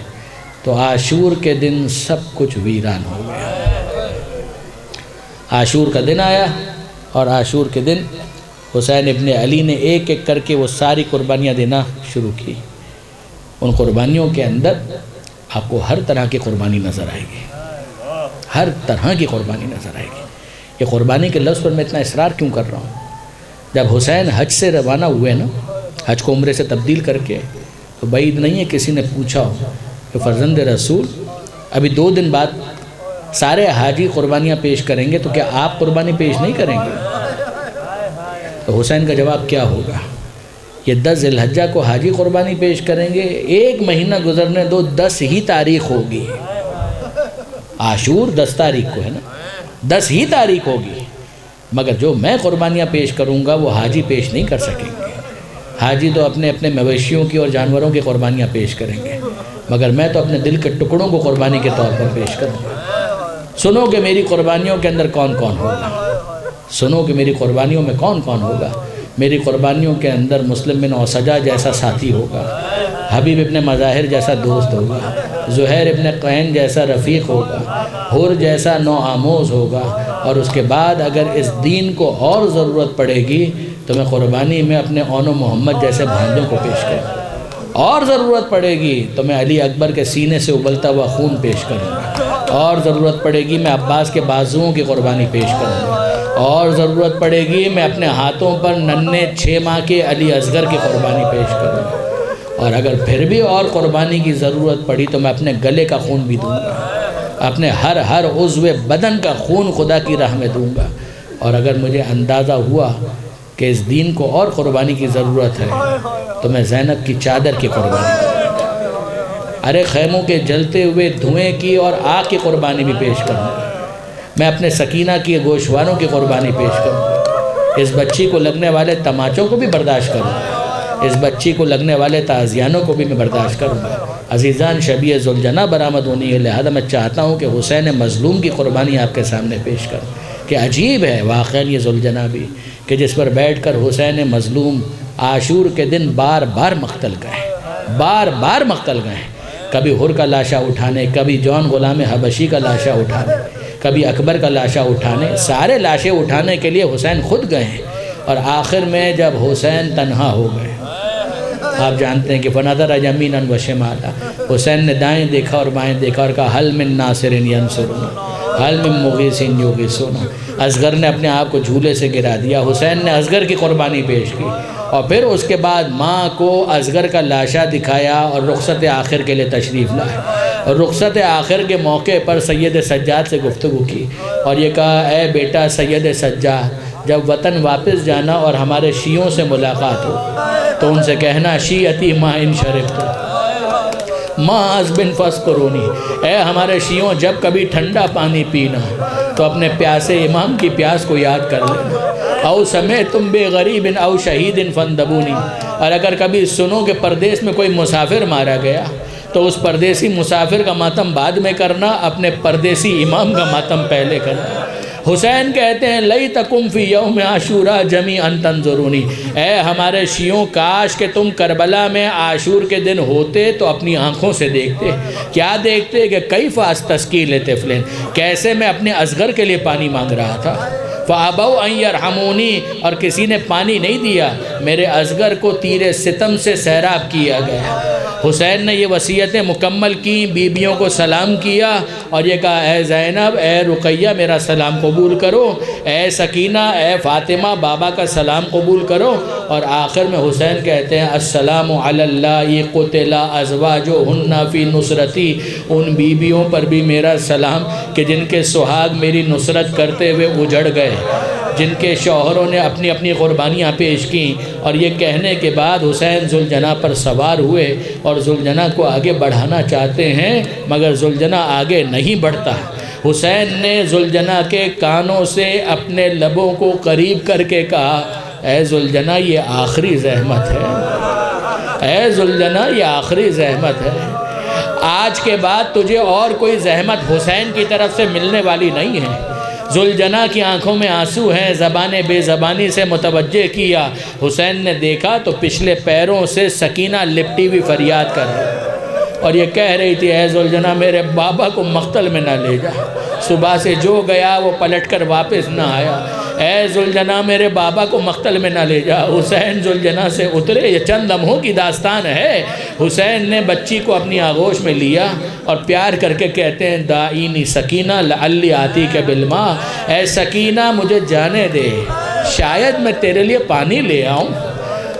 تو عاشور کے دن سب کچھ ویران ہو گیا۔ عاشور کا دن آیا، اور عاشور کے دن حسین ابن علی نے ایک ایک کر کے وہ ساری قربانیاں دینا شروع کی۔ ان قربانیوں کے اندر آپ کو ہر طرح کی قربانی نظر آئے گی، ہر طرح کی قربانی نظر آئے گی۔ یہ قربانی کے لفظ پر میں اتنا اصرار کیوں کر رہا ہوں؟ جب حسین حج سے روانہ ہوئے نا، حج کو عمرے سے تبدیل کر کے، تو بعید نہیں ہے کسی نے پوچھا ہو کہ فرزند رسول ابھی 2 دن بعد سارے حاجی قربانیاں پیش کریں گے، تو کیا آپ قربانی پیش نہیں کریں گے؟ تو حسین کا جواب کیا ہوگا؟ یہ 10 ذی الحجہ کو حاجی قربانی پیش کریں گے، 1 مہینہ گزرنے دو، 10 ہی تاریخ ہوگی۔ عاشور 10 تاریخ کو ہے نا، 10 ہی تاریخ ہوگی، مگر جو میں قربانیاں پیش کروں گا وہ حاجی پیش نہیں کر سکیں گے۔ حاجی تو اپنے اپنے مویشیوں کی اور جانوروں کی قربانیاں پیش کریں گے، مگر میں تو اپنے دل کے ٹکڑوں کو قربانی کے طور پر پیش کروں گا۔ سنو کہ میری قربانیوں کے اندر کون کون ہوگا، سنو کہ میری قربانیوں میں کون کون ہوگا۔ میری قربانیوں کے اندر مسلم بن اوسجہ جیسا ساتھی ہوگا، حبیب ابن مظاہر جیسا دوست ہوگا، زہیر ابن قین جیسا رفیق ہوگا، حر جیسا نو آموز ہوگا، اور اس کے بعد اگر اس دین کو اور ضرورت پڑے گی تو میں قربانی میں اپنے اون و محمد جیسے بھانجوں کو پیش کروں، اور ضرورت پڑے گی تو میں علی اکبر کے سینے سے ابلتا ہوا خون پیش کروں گا، اور ضرورت پڑے گی میں عباس کے بازوؤں کی قربانی پیش کروں گا، اور ضرورت پڑے گی میں اپنے ہاتھوں پر ننھے 6 ماہ کے علی اصغر کی قربانی پیش کروں گا، اور اگر پھر بھی اور قربانی کی ضرورت پڑی تو میں اپنے گلے کا خون بھی دوں گا، اپنے ہر عضو بدن کا خون خدا کی راہ میں دوں گا۔ اور اگر مجھے اندازہ ہوا کہ اس دین کو اور قربانی کی ضرورت ہے تو میں زینب کی چادر کی قربانی کروں گا، ارے خیموں کے جلتے ہوئے دھوئیں کی اور آگ کی قربانی بھی پیش کروں گا، میں اپنے سکینہ کی گوشواروں کی قربانی پیش کروں گا، اس بچی کو لگنے والے تماچوں کو بھی برداشت کروں گا، اس بچی کو لگنے والے تعزیانوں کو بھی میں برداشت کروں گا۔ عزیزان، شبیہ ذوالجناح برآمد ہونی ہے، لہذا میں چاہتا ہوں کہ حسین مظلوم کی قربانی آپ کے سامنے پیش کروں۔ کہ عجیب ہے واقعاً یہ ذوالجناح بھی کہ جس پر بیٹھ کر حسین مظلوم عاشور کے دن بار بار مقتل گئے، بار بار مقتل گئے، کبھی حر کا لاشا اٹھانے، کبھی جون غلام حبشی کا لاشا اٹھانے، کبھی اکبر کا لاشا اٹھانے، سارے لاشیں اٹھانے کے لیے حسین خود گئے ہیں، اور آخر میں جب حسین تنہا ہو گئے، آپ جانتے ہیں کہ فنظر یمینا و شمالا، حسین نے دائیں دیکھا اور بائیں دیکھا اور کہا حل من ناصر ینصرنا حل من مغیث یغیثنا۔ اصغر نے اپنے آپ کو جھولے سے گرا دیا، حسین نے اصغر کی قربانی پیش کی، اور پھر اس کے بعد ماں کو اصغر کا لاشا دکھایا اور رخصت آخر کے لیے تشریف لائے، اور رخصت آخر کے موقع پر سید سجاد سے گفتگو کی اور یہ کہا اے بیٹا سید سجاد، جب وطن واپس جانا اور ہمارے شیعوں سے ملاقات ہو تو ان سے کہنا شیعتی ما ان شربتو ما عذبن فاذکرونی، اے ہمارے شیعوں جب کبھی ٹھنڈا پانی پینا تو اپنے پیاسے امام کی پیاس کو یاد کر لینا، او سمعتم بے غریب او شہید فاندبونی، اور اگر کبھی سنو کہ پردیس میں کوئی مسافر مارا گیا تو اس پردیسی مسافر کا ماتم بعد میں کرنا، اپنے پردیسی امام کا ماتم پہلے کرنا۔ حسین کہتے ہیں لیتکم فی یوم عاشورا جمیعا تنظرونی، اے ہمارے شیعوں کاش کہ تم کربلا میں عاشور کے دن ہوتے تو اپنی آنکھوں سے دیکھتے، کیا دیکھتے کہ کیف استسقی لطفل، کیسے میں اپنے اصغر کے لیے پانی مانگ رہا تھا، فابوا ان یرحمونی، اور کسی نے پانی نہیں دیا، میرے اصغر کو تیر ستم سے سیراب کیا گیا۔ حسین نے یہ وصیتیں مکمل کی، بیبیوں کو سلام کیا اور یہ کہا اے زینب، اے رقیہ میرا سلام قبول کرو، اے سکینہ، اے فاطمہ بابا کا سلام قبول کرو، اور آخر میں حسین کہتے ہیں السلام علی اللہ قتل ازواجہن فی نصرتی، ان بیبیوں پر بھی میرا سلام کہ جن کے سہاگ میری نصرت کرتے ہوئے اجڑ گئے، جن کے شوہروں نے اپنی اپنی قربانیاں پیش کیں۔ اور یہ کہنے کے بعد حسین ذوالجناح پر سوار ہوئے اور ذوالجناح کو آگے بڑھانا چاہتے ہیں، مگر ذوالجناح آگے نہیں بڑھتا۔ حسین نے ذوالجناح کے کانوں سے اپنے لبوں کو قریب کر کے کہا اے ذوالجناح یہ آخری زحمت ہے، اے ذوالجناح یہ آخری زحمت ہے، آج کے بعد تجھے اور کوئی زحمت حسین کی طرف سے ملنے والی نہیں ہے۔ ذوالجناح کی آنکھوں میں آنسو ہیں، زبان بے زبانی سے متوجہ کیا، حسین نے دیکھا تو پچھلے پیروں سے سکینہ لپٹی ہوئی فریاد کر رہی اور یہ کہہ رہی تھی اے ذوالجناح میرے بابا کو مقتل میں نہ لے جا، صبح سے جو گیا وہ پلٹ کر واپس نہ آیا، اے ذوالجناح میرے بابا کو مقتل میں نہ لے جا۔ حسین ذوالجناح سے اترے، یہ چند لمحوں کی داستان ہے۔ حسین نے بچی کو اپنی آغوش میں لیا اور پیار کر کے کہتے ہیں داعینی سکینہ لعلی آتیک بالماء، اے سکینہ مجھے جانے دے، شاید میں تیرے لیے پانی لے آؤں۔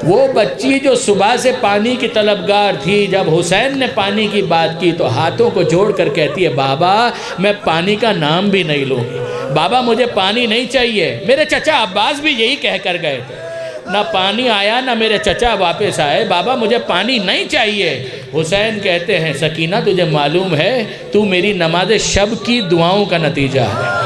وہ بچی جو صبح سے پانی کی طلبگار تھی، جب حسین نے پانی کی بات کی تو ہاتھوں کو جوڑ کر کہتی ہے بابا میں پانی کا نام بھی نہیں لوں گی، بابا مجھے پانی نہیں چاہیے۔ میرے چچا عباس بھی یہی کہہ کر گئے تھے، نہ پانی آیا نہ میرے چچا واپس آئے، بابا مجھے پانی نہیں چاہیے۔ حسین کہتے ہیں سکینہ تجھے معلوم ہے تو میری نماز شب کی دعاؤں کا نتیجہ ہے،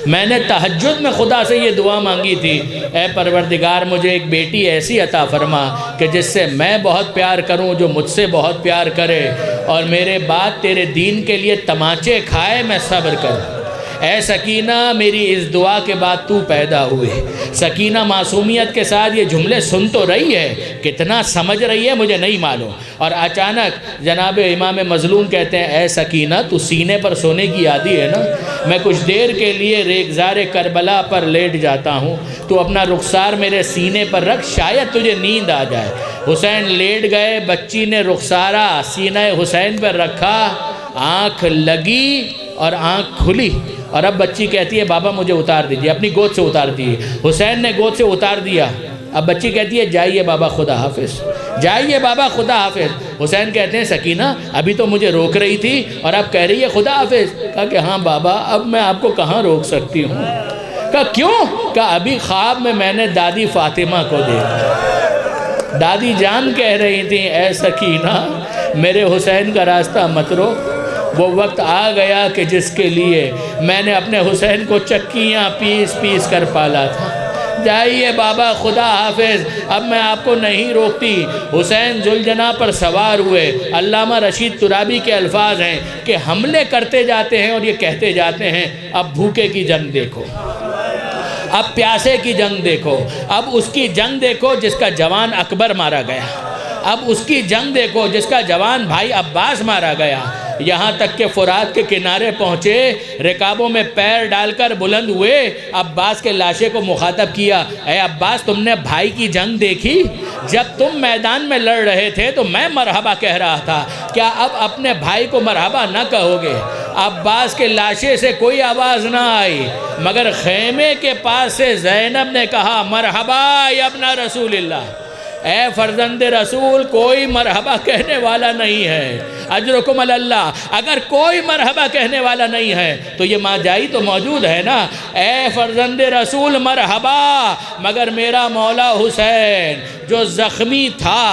میں نے تہجد میں خدا سے یہ دعا مانگی تھی اے پروردگار مجھے ایک بیٹی ایسی عطا فرما کہ جس سے میں بہت پیار کروں، جو مجھ سے بہت پیار کرے، اور میرے بعد تیرے دین کے لیے تماچے کھائے میں صبر کروں۔ اے سکینہ میری اس دعا کے بعد تو پیدا ہوئی۔ سکینہ معصومیت کے ساتھ یہ جملے سن تو رہی ہے، کتنا سمجھ رہی ہے مجھے نہیں معلوم، اور اچانک جناب امام مظلوم کہتے ہیں اے سکینہ تو سینے پر سونے کی عادی ہے نا، میں کچھ دیر کے لیے ریگزار کربلا پر لیٹ جاتا ہوں، تو اپنا رخسار میرے سینے پر رکھ، شاید تجھے نیند آ جائے۔ حسین لیٹ گئے، بچی نے رخسارہ سینہ حسین پر رکھا، آنکھ لگی اور آنکھ کھلی، اور اب بچی کہتی ہے بابا مجھے اتار دیجیے، اپنی گود سے اتار دیے۔ حسین نے گود سے اتار دیا، اب بچی کہتی ہے جائیے بابا خدا حافظ، جائیے بابا خدا حافظ۔ حسین کہتے ہیں سکینہ ابھی تو مجھے روک رہی تھی اور اب کہہ رہی ہے خدا حافظ۔ کہا کہ ہاں بابا اب میں آپ کو کہاں روک سکتی ہوں۔ کہا کیوں؟ کہا ابھی خواب میں نے دادی فاطمہ کو دیکھا، دادی جان کہہ رہی تھیں اے سکینہ میرے حسین کا راستہ مت روک، وہ وقت آ گیا کہ جس کے لیے میں نے اپنے حسین کو چکیاں پیس پیس کر پالا تھا، جائیے بابا خدا حافظ، اب میں آپ کو نہیں روکتی۔ حسین ذوالجناح پر سوار ہوئے۔ علامہ رشید ترابی کے الفاظ ہیں کہ حملے کرتے جاتے ہیں اور یہ کہتے جاتے ہیں اب بھوکے کی جنگ دیکھو، اب پیاسے کی جنگ دیکھو، اب اس کی جنگ دیکھو جس کا جوان اکبر مارا گیا، اب اس کی جنگ دیکھو جس کا جوان بھائی عباس مارا گیا، یہاں تک کہ فرات کے کنارے پہنچے، رکابوں میں پیر ڈال کر بلند ہوئے، عباس کے لاشے کو مخاطب کیا، اے عباس تم نے بھائی کی جنگ دیکھی؟ جب تم میدان میں لڑ رہے تھے تو میں مرحبا کہہ رہا تھا، کیا اب اپنے بھائی کو مرحبا نہ کہو گے؟ عباس کے لاشے سے کوئی آواز نہ آئی، مگر خیمے کے پاس سے زینب نے کہا، مرحبا یا ابن رسول اللہ، اے فرزند رسول، کوئی مرحبا کہنے والا نہیں ہے، اجرکم علی اللہ، اگر کوئی مرحبا کہنے والا نہیں ہے تو یہ ماں جائی تو موجود ہے نا، اے فرزند رسول مرحبا، مگر میرا مولا حسین جو زخمی تھا،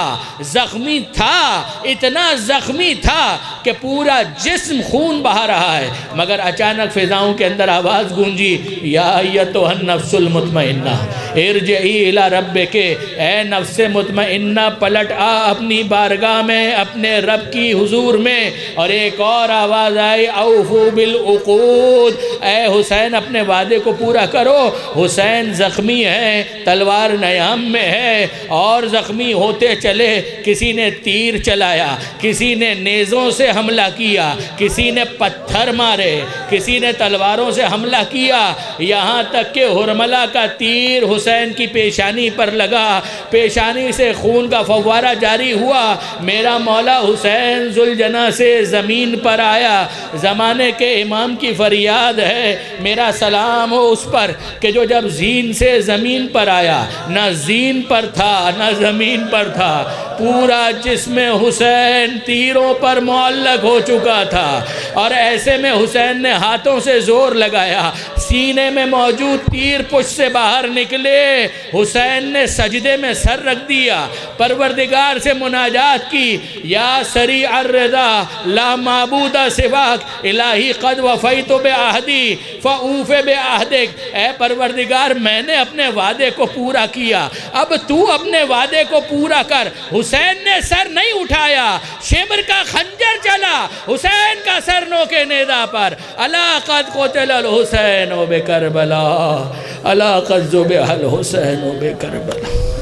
اتنا زخمی تھا کہ پورا جسم خون بہا رہا ہے، مگر اچانک فضاؤں کے اندر آواز گونجی، یا ایتھا النفس المطمئنہ ارجعی الی ربک، اے نفس مطمئنہ پلٹ آ اپنی بارگاہ میں، اپنے رب کی حضور میں، اور ایک اور آواز آئی، اوفو بالعقود، اے حسین اپنے وعدے کو پورا کرو، حسین زخمی ہے، تلوار نیام میں ہے، اور زخمی ہوتے چلے، کسی نے تیر چلایا، کسی نے نیزوں سے حملہ کیا، کسی نے پتھر مارے، کسی نے تلواروں سے حملہ کیا، یہاں تک کہ ہرملہ کا تیر حسین کی پیشانی پر لگا، پیشانی سے خون کا فوارہ جاری ہوا، میرا مولا حسین ذوالجناح سے زمین پر آیا، زمانے کے امام کی فریاد ہے، میرا سلام ہو اس پر کہ جو جب زین سے زمین پر آیا، نہ زین پر تھا نہ زمین پر تھا، پورا جسم حسین تیروں پر معلق ہو چکا تھا، اور ایسے میں حسین نے ہاتھوں سے زور لگایا، سینے میں موجود تیر پشت سے باہر نکلے، حسین نے سجدے میں سر رکھ دیا، پروردگار سے مناجات کی، یا سریع الرضا لا معبود سواک الہی قد وفیت بعہدی فاوف بعہدک، اے پروردگار میں نے اپنے وعدے کو پورا کیا، اب تو اپنے وعدے کو پورا کر۔ حسین نے سر نہیں اٹھایا، شمر کا خنجر چلا، حسین کا سر نوکے نیزہ پر، الا قد قتل الحسین بکربلا، الا قد ذبح الحسین بکربلا۔